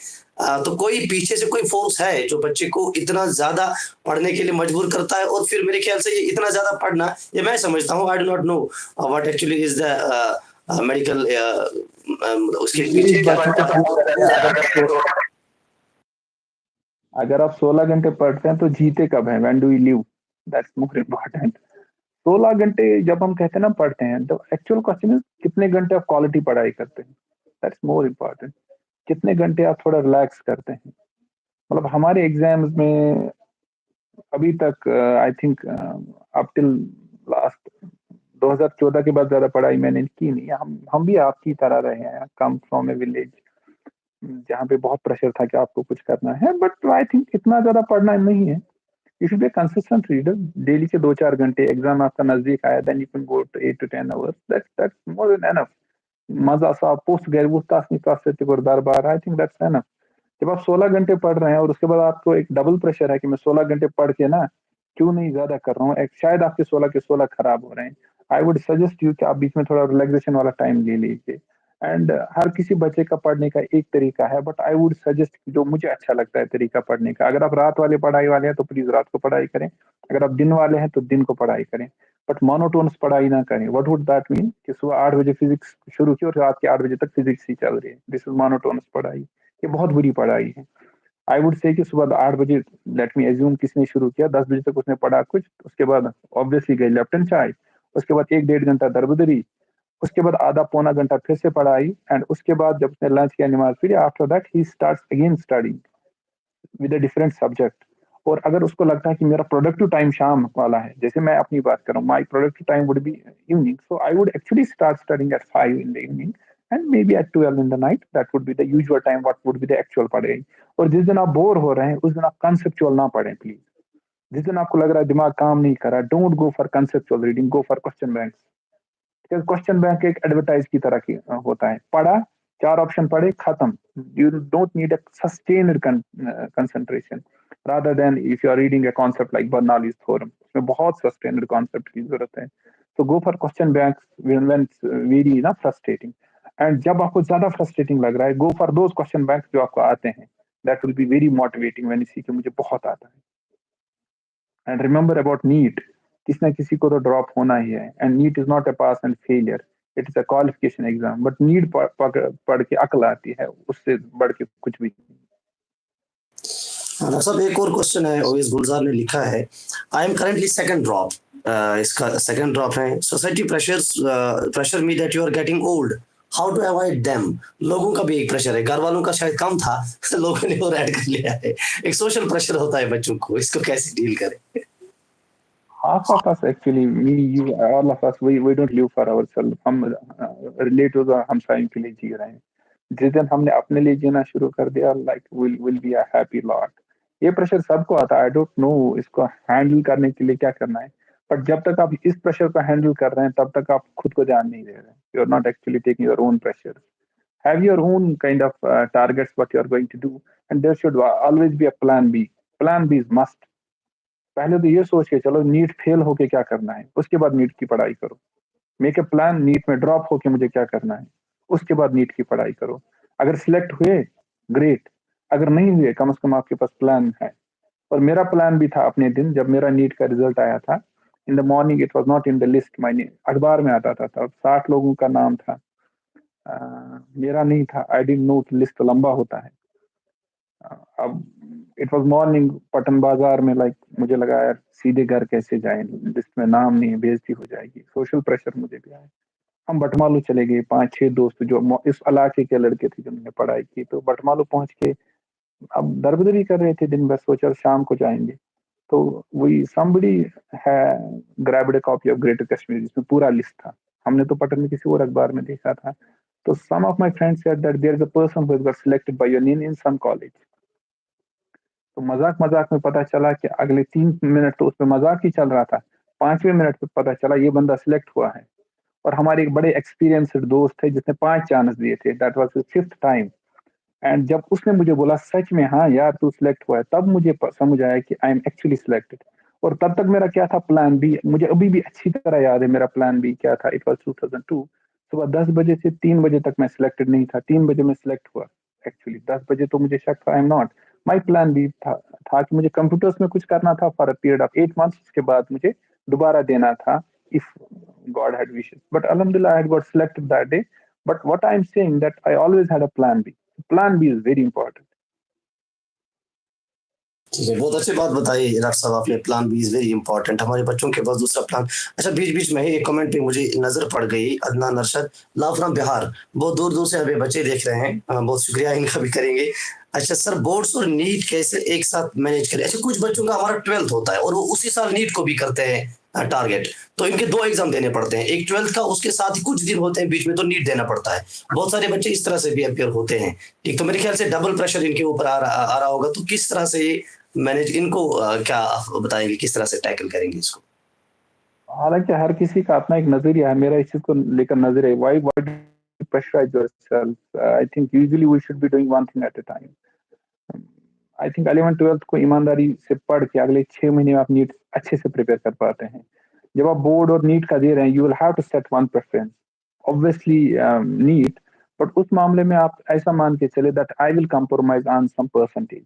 तो कोई पीछे से कोई फोर्स है जो बच्चे को इतना ज्यादा पढ़ने के लिए मजबूर करता है. और फिर मेरे ख्याल से ये इतना ज्यादा पढ़ना ये मैं समझता हूँ. I do not know what actually is the medical उसके पीछे क्या अगर आप 16 घंटे पढ़ते हैं तो जीते कब है? When do you live? That's more important. 16 घंटे जब हम कहते हैं ना पढ़ते हैं तो एक्चुअल क्वेश्चन इज कितने घंटे आप क्वालिटी पढ़ाई करते हैं. That's more important. कितने घंटे आप थोड़ा रिलैक्स करते हैं. मतलब हमारे एग्जाम्स में अभी तक I think up till last 2014 के बाद ज्यादा पढ़ाई मैंने की नहीं. हम भी आपकी तरह रहे हैं. कम फ्रॉम ए विलेज जहाँ पे बहुत प्रेशर था कि आपको कुछ करना है. बट आई थिंक इतना ज्यादा पढ़ना नहीं है. You should be consistent reader. Daily के 2-4 घंटे. एग्जाम आपका नजदीक आया then you can go to 8 to 10 hours. That's more than enough. मजा सा पोस्ट गए वो तासनी तासती और दरबार. I think that's enough. जब आप 16 घंटे पढ़ रहे हैं और उसके बाद आपको एक डबल प्रेशर है कि मैं 16 घंटे पढ़ के ना क्यों नहीं ज्यादा कर रहा हूँ. एक शायद आपके 16 के 16 खराब हो रहे हैं. आई वुड सजेस्ट यू कि आप बीच में थोड़ा रिलैक्सेशन वाला टाइम ले लीजिए. एंड हर किसी बच्चे का पढ़ने का एक तरीका है. बट आई वुड सजेस्ट जो मुझे अच्छा लगता है तरीका पढ़ने का. अगर आप रात वाले पढ़ाई वाले हैं तो प्लीज रात को पढ़ाई करें. अगर आप दिन वाले हैं तो दिन को पढ़ाई करें. बट मोनोटोनस पढ़ाई ना करें. व्हाट वुड दैट मीन कि सुबह 8 बजे फिजिक्स शुरू की और रात के 8 बजे तक फिजिक्स ही चल रही है. दिस इज मोनोटोनस पढ़ाई. ये बहुत बुरी पढ़ाई है। आई वुड से कि सुबह 8 बजे, लेट मी एज्यूम, किसी ने शुरू किया, 10 बजे तक उसने पढ़ा कुछ, उसके बाद ऑब्वियसली गई लेफ्टन चाय, उसके बाद 1 डेढ़ घंटा दरबदरी, उसके बाद आधा पौना घंटा फिर से पढ़ाई, एंड उसके बाद जब उसने लंच किया, नमाज पढ़ी, after that he starts again studying with a different subject. और अगर उसको लगता है कि मेरा प्रोडक्टिव टाइम शाम वाला है, जैसे मैं अपनी बात करूँ, my productive time would be evening, so I would actually start studying at 5 in the evening and maybe at 12 in the night. That would be the usual time, what would be the actual पढ़ें। और जिस दिन आप bore हो रहे हैं उस दिन आप कंसेप्चुअल ना पढ़ें प्लीज। जिस दिन आपको लग रहा है दिमाग काम नहीं कर रहा, don't go for conceptual reading, go for question banks. Question bank एक एडवर्टाइज की तरह की होता है, पढ़ा, 4 ऑप्शन पढ़े, खत्म। You don't need a sustained concentration, rather than if you are reading a concept like Bernoulli's theorem, उसमें बहुत सस्टेन्ड कॉन्सेप्ट की जरूरत है। तो go for question banks when it's very ना फ्रस्ट्रेटिंग। एंड जब आपको ज्यादा फ्रस्ट्रेटिंग लग रहा है, go for those question banks जो आपको आते हैं, that will be very motivating when you see कि मुझे बहुत आता है। एंड रिमेंबर अबाउट नीट, किसी ना किसी को तो ड्रॉप होना ही है, and NEET is not a pass and failure, it is a qualification exam. But NEET पढ़ के अकल आती है, उससे बढ़ के कुछ भी नहीं। डॉक्टर साहब एक और क्वेश्चन है, ओएस गुलजार ने लिखा है, I am currently second drop, इसका सेकंड ड्रॉप है, society pressure me that you are getting old, how to avoid them. लोगों का भी एक प्रेशर है, घर वालों का शायद कम था, लोगों ने और ऐड कर लिया है, एक सोशल प्रेशर होता है बच्चों को, इसको कैसे डील करें? Half of us actually, me, you, all of us, we don't live for ourselves. हम रिलेटिव हमसायों के लिए जी रहे हैं। जिस दिन हमने अपने लिए जीना शुरू कर दिया, like will be a happy lot. ये प्रेशर सबको आता है, आई डोंट नो इसको हैंडल करने के लिए क्या करना है। बट जब तक आप इस प्रेशर को हैंडल कर रहे हैं, तब तक आप खुद को ध्यान नहीं दे रहे हैं। You are not actually taking your own pressure. Have your own kind of targets what you are going to do, and there should always be a plan B. Plan B is must. पहले तो ये सोच के चलो NEET fail होके क्या करना है, उसके बाद नीट की पढ़ाई करो। मेक ए प्लान, नीट में ड्रॉप होके मुझे क्या करना है, उसके बाद नीट की पढ़ाई करो। अगर सिलेक्ट हुए, ग्रेट, अगर नहीं हुए, कम से कम आपके पास प्लान है। और मेरा प्लान भी था अपने दिन, जब मेरा नीट का रिजल्ट आया था, in the morning it was not in the list, my अखबार में आता था तब 60 लोगों का नाम था, मेरा नहीं था। आई डिडंट नो कि लिस्ट लंबा होता है। अब इट वाज मॉर्निंग, पटन बाजार में, लाइक मुझे लगा यार सीधे घर कैसे जाए, लिस्ट में नाम नहीं है, बेइज्जती हो जाएगी। सोशल प्रेशर मुझे भी आया। हम बटमालू चले गए, 5 6 दोस्त जो इस इलाके के लड़के थे जिन्होंने पढ़ाई की, तो बटमालू पहुंच के अब दरबदरी कर रहे थे दिन भर, सोचा शाम को जाएंगे। तो वही somebody है grabbed a copy of greater Kashmir, जिसमें पूरा लिस्ट था। हमने तो पटन में किसी और अखबार में देखा था। तो some of my friends said that there is a person who has got selected by your name in some college. तो मजाक मजाक में पता चला कि अगले 3 मिनट तो उसमें मजाक ही चल रहा था, 5वें मिनट पे पता चला ये बंदा सिलेक्ट हुआ है। और हमारे एक बड़े एक्सपीरियंस्ड दोस्त थे जिसने 5 चांस दिए थे, that was his fifth time. And जब उसने मुझे बोला सच में हाँ यार तू सिलेक्ट हुआ है, तब मुझे समझ आया कि आई एम एक्चुअली सिलेक्टेड। और तब तक मेरा क्या था, प्लान बी, मुझे अभी भी अच्छी तरह याद है मेरा प्लान बी क्या था। इट वाज 2002, सुबह 10 बजे से 3 बजे तक मैं सिलेक्टेड नहीं था, 3 बजे मैं सिलेक्ट हुआ। एक्चुअली 10 बजे तो मुझे शक था I am not. My plan B था कि मुझे कंप्यूटर्स में कुछ करना था for a period of 8 months, उसके बाद मुझे दोबारा देना था if God had wishes. But alhamdulillah I had got selected that day. But what I'm saying that I always had a plan B. Plan B is very important. ठीक है, बहुत अच्छी बात बताई डॉक्टर साहब आपने, plan B is very important, हमारे बच्चों के पास दूसरा प्लान। अच्छा, बीच बीच में ही एक कमेंट पे मुझे नजर पड़ गई, अदनान अरशद लव फ्रॉम बिहार, बहुत दूर दूर से हमें बच्चे देख रहे हैं, बहुत शुक्रिया, इनका भी करेंगे। अच्छा सर, बोर्ड्स और नीट कैसे एक साथ मैनेज करें? अच्छा, कुछ बच्चों का हमारा 12th होता है और वो उसी साल नीट को भी करते हैं टारगेट, तो इनके 2 एग्जाम देने पड़ते हैं, एक 12th का, उसके साथ ही कुछ दिन होते हैं बीच में तो नीट देना पड़ता है। बहुत सारे बच्चे इस तरह से भी अपेयर होते हैं, ठीक, तो मेरे ख्याल से डबल प्रेशर इनके ऊपर आ रहा होगा, तो किस तरह से ये मैनेज, इनको क्या आप बताएंगे, किस तरह से टैकल करेंगे इसको? हालांकि हर किसी का अपना एक नजरिया है, मेरा इस चीज को लेकर नजरिया है, why pressurize yourself? I think usually we should be doing one thing at a time. I think 11th 12th को ईमानदारी से पढ़ के अगले 6 महीने में आप नीट अच्छे से प्रिपेयर कर पाते हैं। जब आप बोर्ड और नीट का दे रहे हैं, you will have to set one preference, obviously NEET. But उस मामले में आप ऐसा मान के चले that I will compromise on some percentage.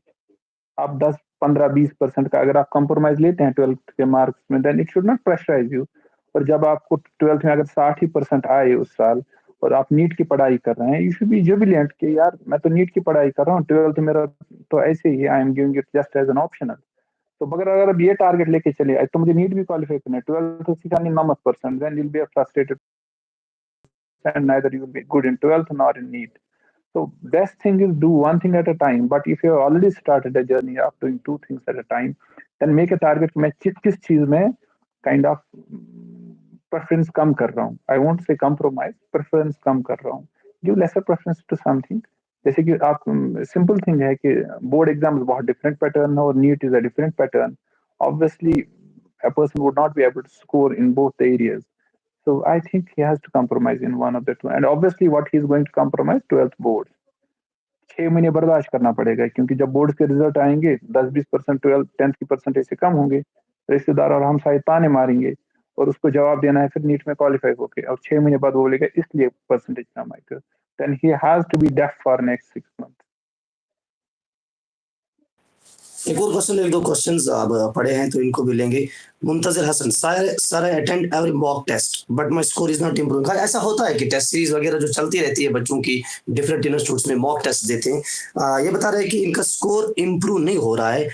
आप 10 15 20% का अगर आप कंप्रोमाइज लेते हैं 12th के मार्क्स में, then it should not pressurise you. और जब आपको 12th में अगर 60% आए उस साल, और आप नीट की पढ़ाई कर रहे हैं, यू शुड बी जुबिलेंट कि यार मैं तो नीट की पढ़ाई कर रहा हूँ, 12th मेरा तो ऐसे ही, I am giving it just as an optional. तो मगर अगर आप ये टारगेट लेके चले, तो मुझे नीट भी क्वालिफाई करना है, 12th to 99%, then you'll be a frustrated and neither you will be good in 12th nor in Neet. So best thing is do one thing at a time. But if you have already started a journey of doing two things at a time, then make a target. मैं किस चीज में kind of preference कम कर रहा हूँ. I won't say compromise, preference कम कर रहा हूँ. Give lesser preference to something. जैसे कि आप simple thing है कि board exams बहुत different pattern है और NEET is a different pattern. Obviously, a person would not be able to score in both the areas. So I think he has to compromise in one of the two. And obviously, what he is going to compromise, 12th boards. 6 महीने बर्दाश्त करना पड़ेगा, क्योंकि जब board के result आएंगे 10-20% 10th की percentage से कम होंगे, रिश्तेदार और हम शायद ताने मारेंगे और उसको जवाब देना है फिर नीट में क्वालिफाई होके, और 6 महीने बाद वो बोलेगा इसलिए परसेंटेज कम आई, then he has to be deaf for next 6 month. एक और क्वेश्चन, एक दो क्वेश्चंस अब पढ़े हैं तो इनको भी लेंगे। Muntazir Hasan, sir I attend every mock test but my score is not improving. ऐसा होता है कि टेस्ट सीरीज वगैरह जो चलती रहती है बच्चों की, डिफरेंट इंस्टीट्यूट्स में मॉक टेस्ट देते हैं, ये बता रहे हैं कि इनका स्कोर इम्प्रूव नहीं हो रहा है,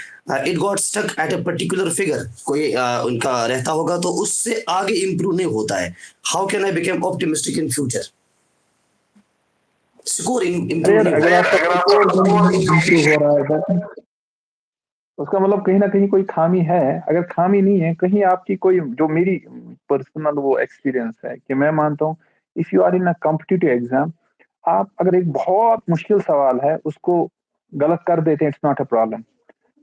it got stuck at a particular figure, कोई उनका रहता होगा तो उससे आगे इम्प्रूव नहीं होता है। How can I become optimistic in future? Score improve नहीं अगर आपका स्कोर हो रहा है उसका मतलब कहीं ना कहीं कोई खामी है। अगर खामी नहीं है, कहीं आपकी कोई, जो मेरी पर्सनल वो एक्सपीरियंस है कि मैं मानता हूँ, if you are in a competitive exam, आप अगर एक बहुत मुश्किल सवाल है उसको गलत कर देते हैं, इट्स नॉट अ प्रॉब्लम।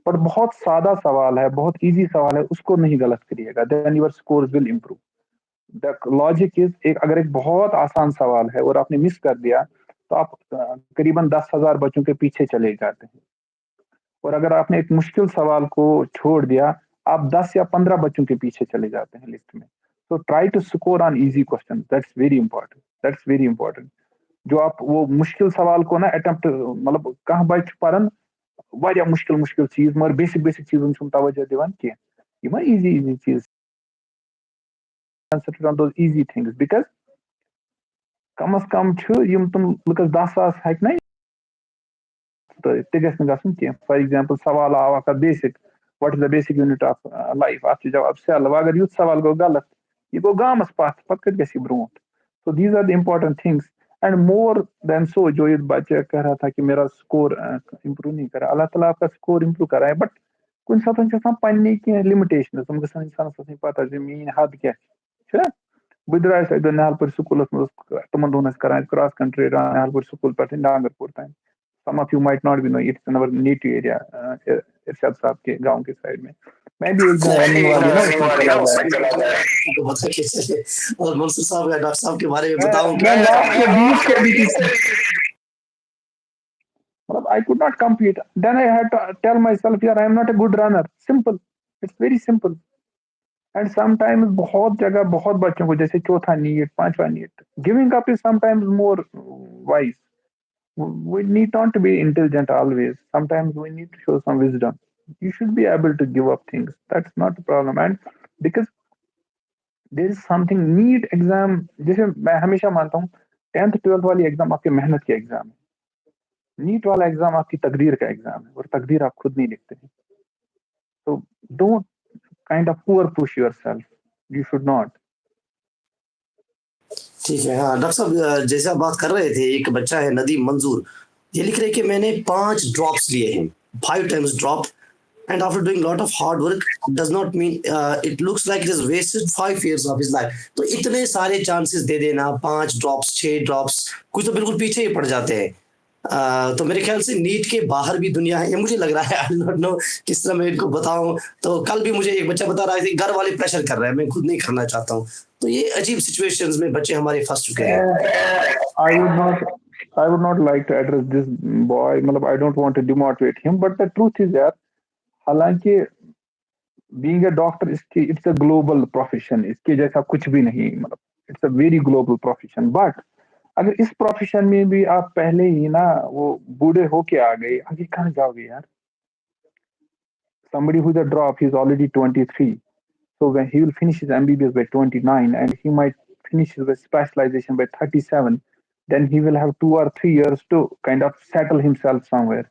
पर बहुत सादा सवाल है, बहुत इजी सवाल है, उसको नहीं गलत करिएगा, then your score will improve. The logic is, अगर एक बहुत आसान सवाल है और आपने मिस कर दिया, तो आप करीबन 10,000 बच्चों के पीछे चले जाते हैं। और अगर आपने एक मुश्किल सवाल को छोड़ दिया, आप 10 या 15 बच्चों के पीछे चले जाते हैं लिस्ट में। तो try to score on easy question, that's very important, that's very important. जो आप वो मुश्किल सवाल को ना अटेम्प्ट, मतलब कहाँ बच परन वारिया मुश्किल मुश्किल चीज, मगर बेसिक बेसिक चीजन छुम तवज्जो दिवान किया, ये इजी इजी चीज, concentrate on those easy things, because कम अज कम यम तुम लुकस 10,000 हेक ना, तो फॉर एग्जाम्पल सवाल आवा का basic, what is the basic unit of life, आप जवाब सेल, अगर युथ सवाल गो गलत, ये गो गामस पाथ पत कत गसी ब्रोट। तो these are the important things. And more than so, जो ये बच्चे कह रहा था कि मेरा स्कोर इम्प्रूव नहीं करा, अल्लाह ताला आपका स्कोर इम्प्रूव कराए, बट कुछ साथ पन्ने की लिमिटेशन, तुम इंसान पता मीन हद क्या बह द्रास अक नहलपुर स्कूल तुम दोन क्रॉस कंट्री नहलपुर स्कूल पे डांगरपुर तक। Some of you might not be know, it's in our native area, Irshad साहब के गांव के साइड में। मैं भी एक दिन रनिंग वाली ना उसमें चला गया। और मंसूर साहब या डॉक्टर साहब के बारे में बताऊं मैं लास्ट के 20 के बीच, मतलब I could not compete. Then I had to tell myself, यार I am not a good runner. Simple. It's very simple. And sometimes बहुत जगह बहुत बच्चों को, जैसे चौथा नीट, पांचवा NEET, giving up is sometimes more wise. We need not to be intelligent always. Sometimes we need to show some wisdom. You should be able to give up things. That's not a problem. And because there is something, NEET exam, जैसे मैं हमेशा मानता हूँ 10th 12th वाली exam आपके मेहनत के exam है, नीट वाला एग्जाम आपकी तकदीर का एग्जाम है, और तकदीर आप खुद नहीं लिखते हैं। तो don't kind of poor push yourself, you should not. ठीक है। हाँ डॉक्टर साहब, जैसे आप बात कर रहे थे, एक बच्चा है नदीम मंजूर, ये लिख रहे कि मैंने 5 ड्रॉप्स लिए हैं, 5 times drop, and after doing lot of hard work does not mean it looks like it has wasted 5 years of his life। तो इतने सारे चांसेस दे देना, 5 ड्रॉप्स 6 ड्रॉप्स, कुछ तो बिल्कुल पीछे ही पड़ जाते हैं। तो मेरे ख्याल से नीट के बाहर भी दुनिया है, ये मुझे लग रहा है। आई डोंट नो किस तरह मैं इनको बताऊं। तो कल भी मुझे एक बच्चा बता रहा है कि घर वाले प्रेशर कर रहे हैं, मैं खुद नहीं करना चाहता हूँ। तो ये अजीब सिचुएशंस में बच्चे हमारे फंस चुके हैं। I would not like to address this boy, मतलब I don't want to demotivate him, but the truth is यार, हालांकि बीइंग अ डॉक्टर इसकी, इट्स अ ग्लोबल प्रोफेशन, इसके जैसा कुछ भी नहीं, मतलब it's a very global profession. But अगर इस प्रोफेशन में भी आप पहले ही ना वो बूढ़े होके आ गए, आगे कहाँ जाओगे यार। somebody who's a drop, he's already 23, so when he will finish his MBBS by 29 and he might finish his specialization by 37, then he will have 2 or 3 years to kind of settle himself somewhere.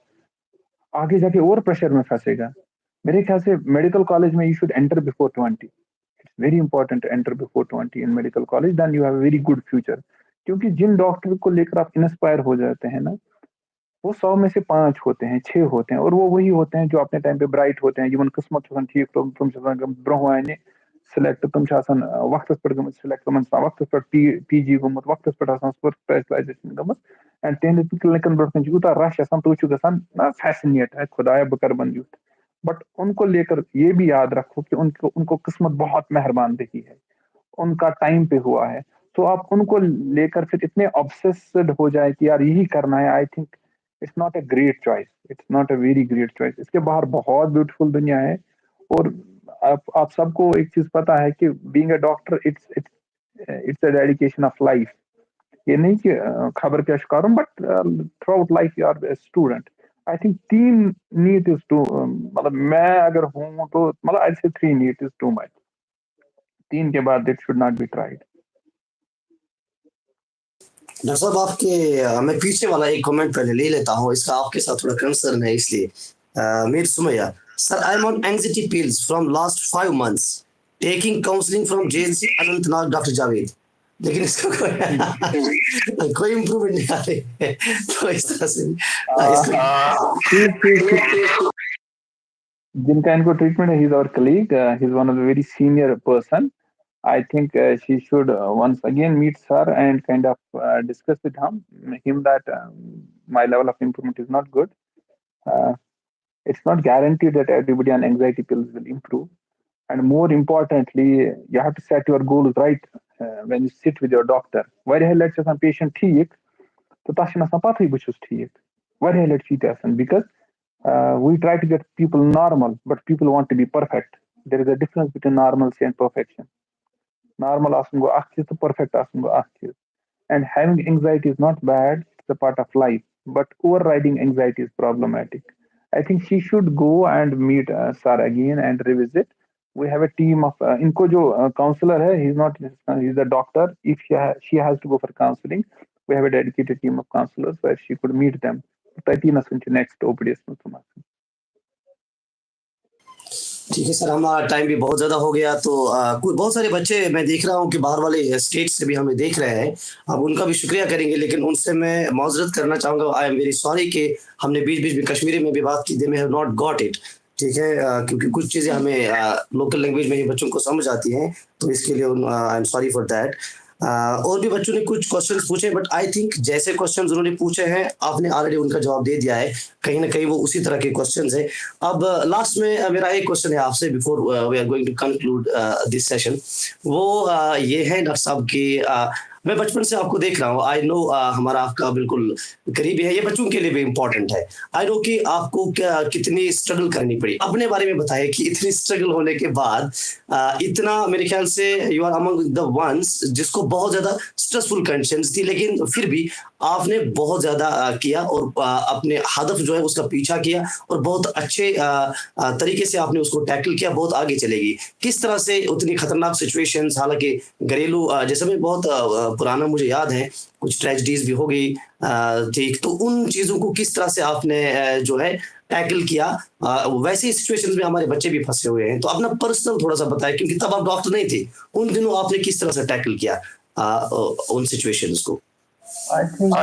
आगे जाके और pressure में फंसेगा. मेरे ख्याल से medical college में you should enter before 20. It's very important to enter before 20 in medical college, then you have a very good future. क्योंकि जिन डॉक्टर को लेकर आप इंस्पायर हो जाते हैं ना, वो 100 में से 5 होते हैं, 6 होते हैं, और वो वही होते हैं जो अपने टाइम पे ब्राइट होते हैं, जिन किस्मत ठीक तुम ब्रोह सिलेक्ट तुम वक्त पे गम सिलेक्ट वक्त पे पीजी गुमत वक्त पे स्पेशलाइजेशन गमत एंड तिहन ब्रोह यूत रश तुम ना फैसिनेट है खुदाया बह कर बन यूथ. बट उनको लेकर ये भी याद रखो कि उनको उनको किस्मत बहुत मेहरबान रही है, उनका टाइम पे हुआ है. तो आप उनको लेकर फिर इतने ऑब्सेस्ड हो जाए कि यार यही करना है, I think it's not a great choice, it's not a very great choice. इसके बाहर बहुत ब्यूटीफुल दुनिया है. और आप सबको एक चीज पता है कि being a doctor it's it's it's a dedication of life. ये नहीं कि खबर क्या शिकार हूँ, but throughout life you are student. I think 3 NEET is too, मतलब मैं अगर हूँ तो मतलब आई से 3 नीट इज टू मच. 3 के बाद it should not be tried. Doctor साहब आपके मैं पीछे वाला एक कमेंट पहले ले लेता हूँ, इसका आपके साथ थोड़ा कंसर्न है इसलिए. Mir Sumaiya, sir I M on anxiety pills from last 5 months taking counselling from JNC Anantnag doctor Javed, लेकिन इसका कोई कोई इम्प्रूवमेंट नहीं आ रही है. तो इस तरह से इसको ठीक ठीक ठीक. जिनका इनको ट्रीटमेंट है, he is our colleague, he is one of the very senior person. I think she should once again meet her and kind of discuss with him that my level of improvement is not good. Uh, it's not guaranteed that everybody on anxiety pills will improve. And more importantly, you have to set your goals right when you sit with your doctor. Why let's say some patient ठीक, तो ताश ना पता ही कुछ ठीक. Why let's see that? Because we try to get people normal, but people want to be perfect. There is a difference between normalcy and perfection. Normal asking to perfect asking to. And having anxiety is not bad, it's a part of life. But overriding anxiety is problematic. I think she should go and meet Sar again and revisit. We have a team of इनको जो counselor है, he's not he's a doctor. If she has to go for counseling, we have a dedicated team of counselors where she could meet them. तती ना सुनचे next OPD में तुम्हारे. ठीक है sir, हमारा time भी बहुत ज़्यादा हो गया, तो कुछ बहुत सारे बच्चे मैं देख रहा हूँ कि बाहर वाले स्टेट से भी हमें देख रहे हैं. अब उनका भी शुक्रिया करेंगे, लेकिन उनसे मैं माजरत करना चाहूँगा. आई एम वेरी सॉरी कि हमने बीच-बीच में कश्मीरी में भी बात की, they may have not got it. ठीक है, क्योंकि कुछ चीज़ें हमें लोकल लैंग्वेज में ही बच्चों को समझ आती हैं, तो इसके लिए I am sorry for that. और भी बच्चों ने कुछ क्वेश्चंस पूछे, बट आई थिंक जैसे क्वेश्चंस उन्होंने पूछे हैं आपने ऑलरेडी उनका जवाब दे दिया है. कहीं ना कहीं वो उसी तरह के क्वेश्चंस है. अब लास्ट में मेरा एक क्वेश्चन है आपसे before we are going to conclude this session. वो ये है डॉक्टर साहब कि मैं बचपन से आपको देख रहा हूँ. आई नो हमारा आपका बिल्कुल करीबी है, ये बच्चों के लिए भी इम्पोर्टेंट है. आई नो कि आपको क्या कितनी स्ट्रगल करनी पड़ी. अपने बारे में बताइए कि इतनी स्ट्रगल होने के बाद इतना, मेरे ख्याल से you are among the ones जिसको बहुत ज्यादा स्ट्रेसफुल कंडीशंस थी, लेकिन फिर भी आपने बहुत ज्यादा किया और अपने हदफ जो है उसका पीछा किया और बहुत अच्छे तरीके से आपने उसको टैकल किया, बहुत आगे चलेगी. किस तरह से उतनी खतरनाक सिचुएशंस, हालांकि घरेलू जैसे में बहुत पुराना मुझे याद है, कुछ ट्रेजेडीज भी हो गई, ठीक, तो उन चीजों को किस तरह से आपने जो है टैकल किया. वैसे ही सिचुएशंस में हमारे बच्चे भी फंसे हुए हैं, तो अपना पर्सनल थोड़ा सा बताएं, क्योंकि तब आप डॉक्टर नहीं थे. उन दिनों आपने किस तरह से टैकल किया उन सिचुएशंस को. I think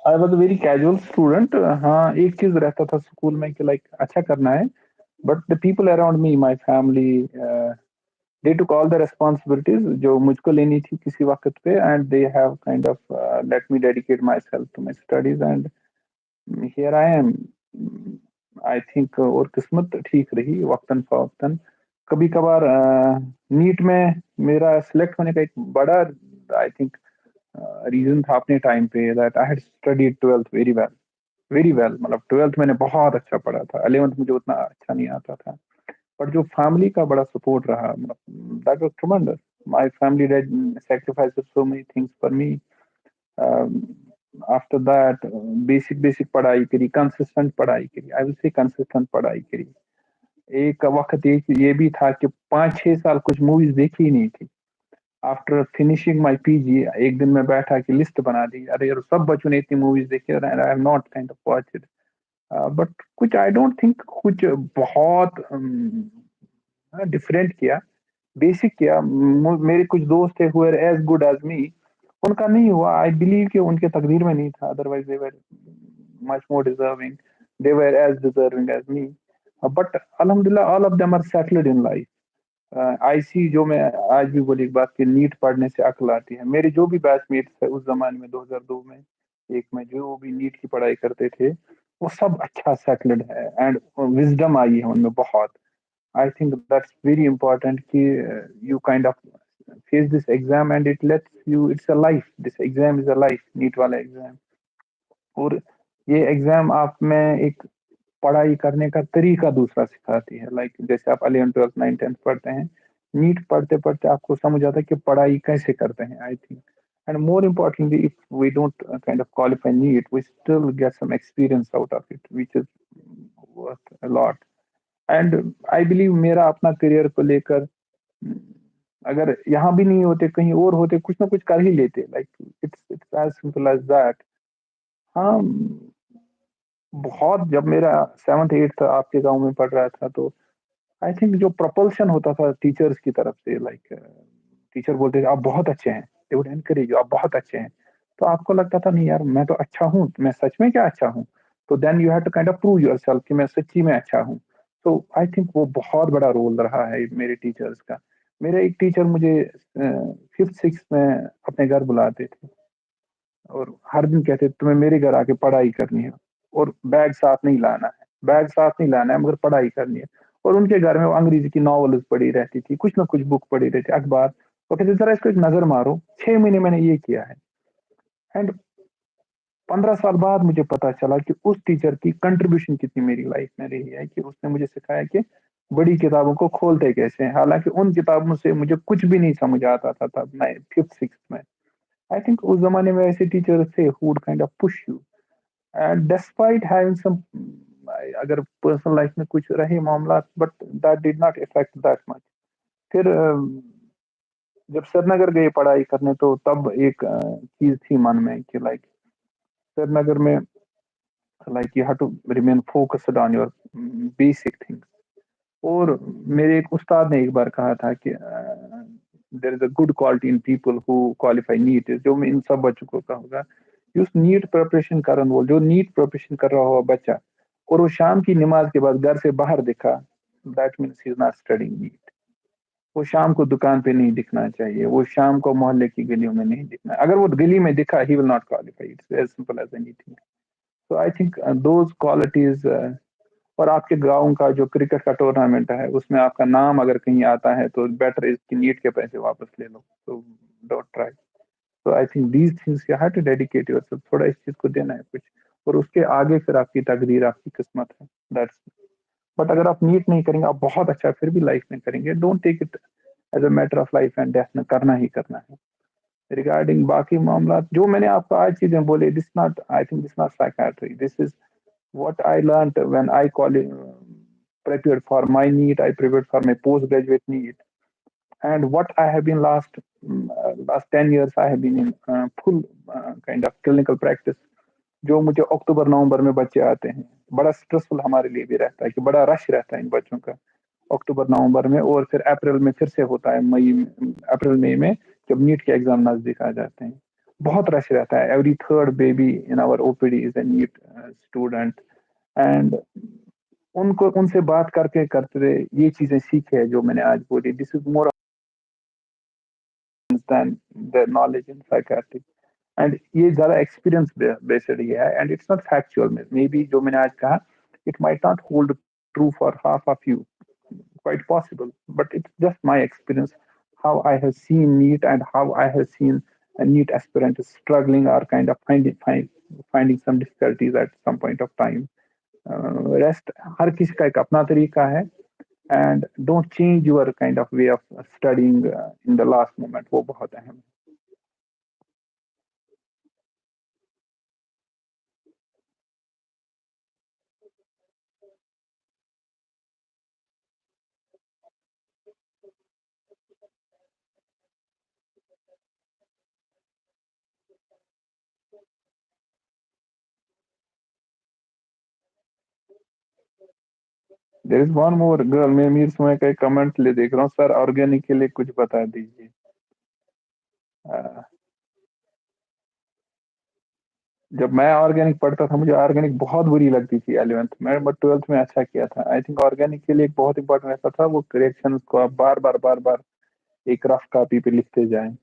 I was a very casual student. हाँ, एक चीज रहता था स्कूल में कि लाइक अच्छा करना है, but the people around me, my family, they took all the responsibilities जो मुझको लेनी थी किसी वक्त पे, and they have kind of let me dedicate myself to my studies, and here I am. I think और किस्मत ठीक रही वक्तन फवक्तन. कभी कभार नीट में मेरा सिलेक्ट होने का एक बड़ा आई थिंक रीजन था अपने टाइम पे, that I had studied 12th very well. मतलब 12th मैंने बहुत अच्छा पढ़ा था, 11th मुझे उतना अच्छा नहीं आता था, पर जो फैमिली का बड़ा सपोर्ट रहा, मतलब that was ट्रेमेंडस. My family did sacrifices so many things for me. After that basic पढ़ाई करी, कंसिस्टेंट पढ़ाई करी, आई विल से कंसिस्टेंट पढ़ाई करी. एक वक्त ये भी था कि 5-6 साल कुछ मूवीज देखी ही नहीं थी. आफ्टर फिनिशिंग माई पीजी एक दिन मैं बैठा कि लिस्ट बना दी, अरे यार सब बच्चों ने इतनी मूवीज देखी और I have not kind of watch it. But कुछ आई डोंट थिंक कुछ बहुत डिफरेंट किया, बेसिक किया। मेरे कुछ दोस्त थे who are as good as me, उनका नहीं हुआ। आई बिलीव कि उनके तकदीर में नहीं था, otherwise they were much more deserving, they were as deserving as me. But अल्हम्दुलिल्लाह all of them are settled in life. I see जो मैं आज भी बोली एक बात कि नीट पढ़ने से अक्ल आती है। मेरे जो भी बैचमेट्स थे उस जमाने में 2002 में, एक में जो भी नीट की पढ़ाई करते थे, वो सब अच्छा सेटल्ड है एंड विजडम आई है उनमें बहुत। I think that's very important कि you kind of face this exam and it lets you, it's a life, this exam is a life, NEET वाला एग्जाम। और ये एग्जाम आप में एक पढ़ाई करने का तरीका दूसरा सिखाती है। लाइक जैसे आप 11 12 9 10 पढ़ते हैं, नीट पढ़ते पढ़ते आपको समझ आता है कि पढ़ाई कैसे करते हैं। I think and more importantly if we don't kind of qualify NEET, we still get some experience out of it which is worth a lot. And I believe मेरा अपना करियर को लेकर अगर यहाँ भी नहीं होते कहीं और होते, कुछ ना कुछ कर ही लेते। Like it's it's as simple as that. हाँ, बहुत जब मेरा 7th 8th आपके गांव में पढ़ रहा था तो आई थिंक जो प्रपल्शन होता था टीचर्स की तरफ से, लाइक टीचर बोलते थे आप बहुत अच्छे हैं, दे वुड एनकरेज यू, आप बहुत अच्छे हैं। तो आपको लगता था नहीं यार मैं तो अच्छा हूँ, मैं सच में क्या अच्छा हूँ। तो then you have to kind of prove yourself कि मैं सच्ची में अच्छा हूँ। तो आई थिंक वो बहुत बड़ा रोल रहा है मेरे टीचर्स का। मेरे एक टीचर मुझे 5th 6th में अपने घर बुलाते थे और हर दिन कहते तुम्हें मेरे घर आके पढ़ाई करनी है और बैग साथ नहीं लाना है, बैग साथ नहीं लाना है मगर पढ़ाई करनी है। और उनके घर में वो अंग्रेजी की नॉवेल्स पढ़ी रहती थी, कुछ ना कुछ बुक पढ़ी रहती, अखबार। वो कहते जरा इसको एक नजर मारो। 6 महीने मैंने ये किया है एंड 15 साल बाद मुझे पता चला कि उस टीचर की कंट्रीब्यूशन कितनी मेरी लाइफ में रही है, कि उसने मुझे सिखाया कि बड़ी किताबों को खोलते कैसे हैं। हालांकि उन किताबों से मुझे कुछ भी नहीं समझ आता था तब मैं 5th 6th में। आई थिंक उस जमाने में ऐसे टीचर थे who would kind of push you and despite having some, अगर पर्सनल लाइफ में कुछ रहे मामला, but that did not effect that much. फिर जब श्रीनगर गए पढ़ाई करने तो तब एक चीज थी मन में कि लाइक श्रीनगर में like you have to remain focused on your basic things. और मेरे एक उस्ताद ने एक बार कहा था कि there is a good quality in people who qualify NEET, जो मैं इन सब बच्चों को कहूंगा कि उस नीट प्रिपरेशन कर वो जो नीट प्रिपरेशन कर रहा हुआ बच्चा और वो शाम की नमाज के बाद घर से बाहर दिखा, that means he is not studying NEET. वो शाम को दुकान पे नहीं दिखना चाहिए, वो शाम को मोहल्ले की गलियों में नहीं दिखना। अगर वो गली में दिखा he will not qualify, it's as simple as anything. तो आई थिंक दोज क्वालिटीज। और आपके गांव का जो क्रिकेट का टूर्नामेंट है उसमें आपका नाम अगर कहीं आता है तो बेटर इज कि नीट के पैसे वापस ले लो, तो डोंट ट्राई। तो I think these things you have to dedicate yourself, थोड़ा इस चीज को देना है कुछ, और उसके आगे फिर आपकी तकदीर आपकी किस्मत है, दैट्स। बट अगर आप नीट नहीं करेंगे, आप बहुत अच्छा फिर भी लाइफ में करेंगे, don't take it as a matter of life and death में, करना ही करना है। रिगार्डिंग बाकी मामला जो मैंने आपको आज चीजें बोले, this not, I think this not psychiatry, this is what I learned when I prepared for my NEET, I prepared for my postgraduate NEET, and what I have been last 10 years, I have been in full kind of clinical practice. जो मुझे अक्टूबर नवंबर में बच्चे आते हैं, बड़ा stressful हमारे लिए भी रहता है कि बड़ा रश रहता है इन बच्चों का अक्टूबर नवंबर में, और फिर अप्रैल में फिर से होता है अप्रैल मई में जब नीट के एग्जाम नजदीक आ जाते हैं। बहुत रश रहता है, every third baby in our OPD is a NEET student. एंड उनको उनसे बात करके करते ये चीजें सीखे है जो मैंने आज बोली, this is more than the knowledge in psychiatry. And ये ज्यादा एक्सपीरियंस बेस्ड ये है एंड इट्स नॉट फैक्चुअल में, मे बी जो मैंने आज कहा it might not hold true for half of you, quite possible, but it's just my experience, how I have seen NEET and how I have seen a NEET aspirant struggling or kind of finding some difficulties at some point of time. Rest हर किसी का एक अपना तरीका है, and don't change your kind of way of studying in the last moment, वो बहुत अहम है। There is one more girl, मैं मीर समय का एक कमेंट ले देख रहा हूँ, सर ऑर्गेनिक के लिए कुछ बता दीजिए। अ, जब मैं ऑर्गेनिक पढ़ता था मुझे ऑर्गेनिक बहुत बुरी लगती थी 11th में, बट 12th में अच्छा किया था। आई थिंक ऑर्गेनिक के लिए एक बहुत इंपॉर्टेंट ऐसा था, वो करेक्शंस को आप बार बार एक रफ कॉपी पे लिखते जाएं।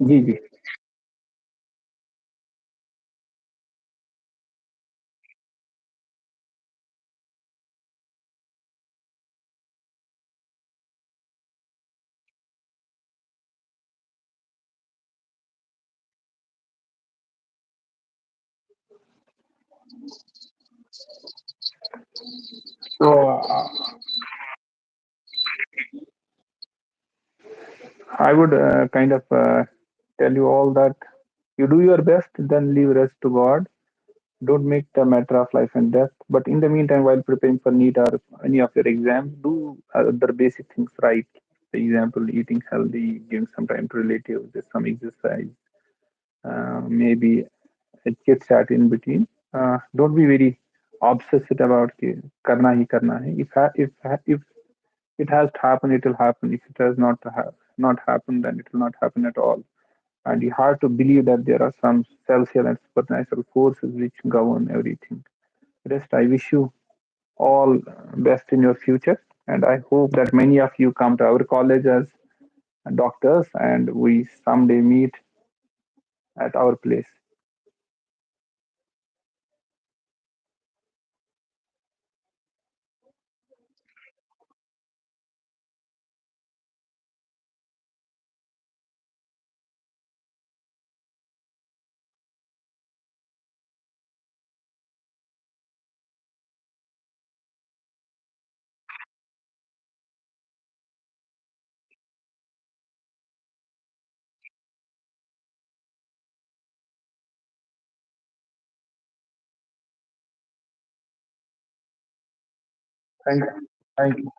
जी जी। तो I would kind of tell you all that you do your best, then leave rest to God. Don't make the matter of life and death. But in the meantime, while preparing for NEET or any of your exams, do other basic things right. For example, eating healthy, giving some time to relatives, just some exercise, maybe a chit chat in between. Don't be very obsessed about कि करना ही करना है. If it has to happen, it will happen. If it has not happened, then it will not happen at all. And you have to believe that there are some celestial and supernatural forces which govern everything. Rest, I wish you all best in your future, and I hope that many of you come to our college as doctors, and we someday meet at our place. Thank you. Thank you.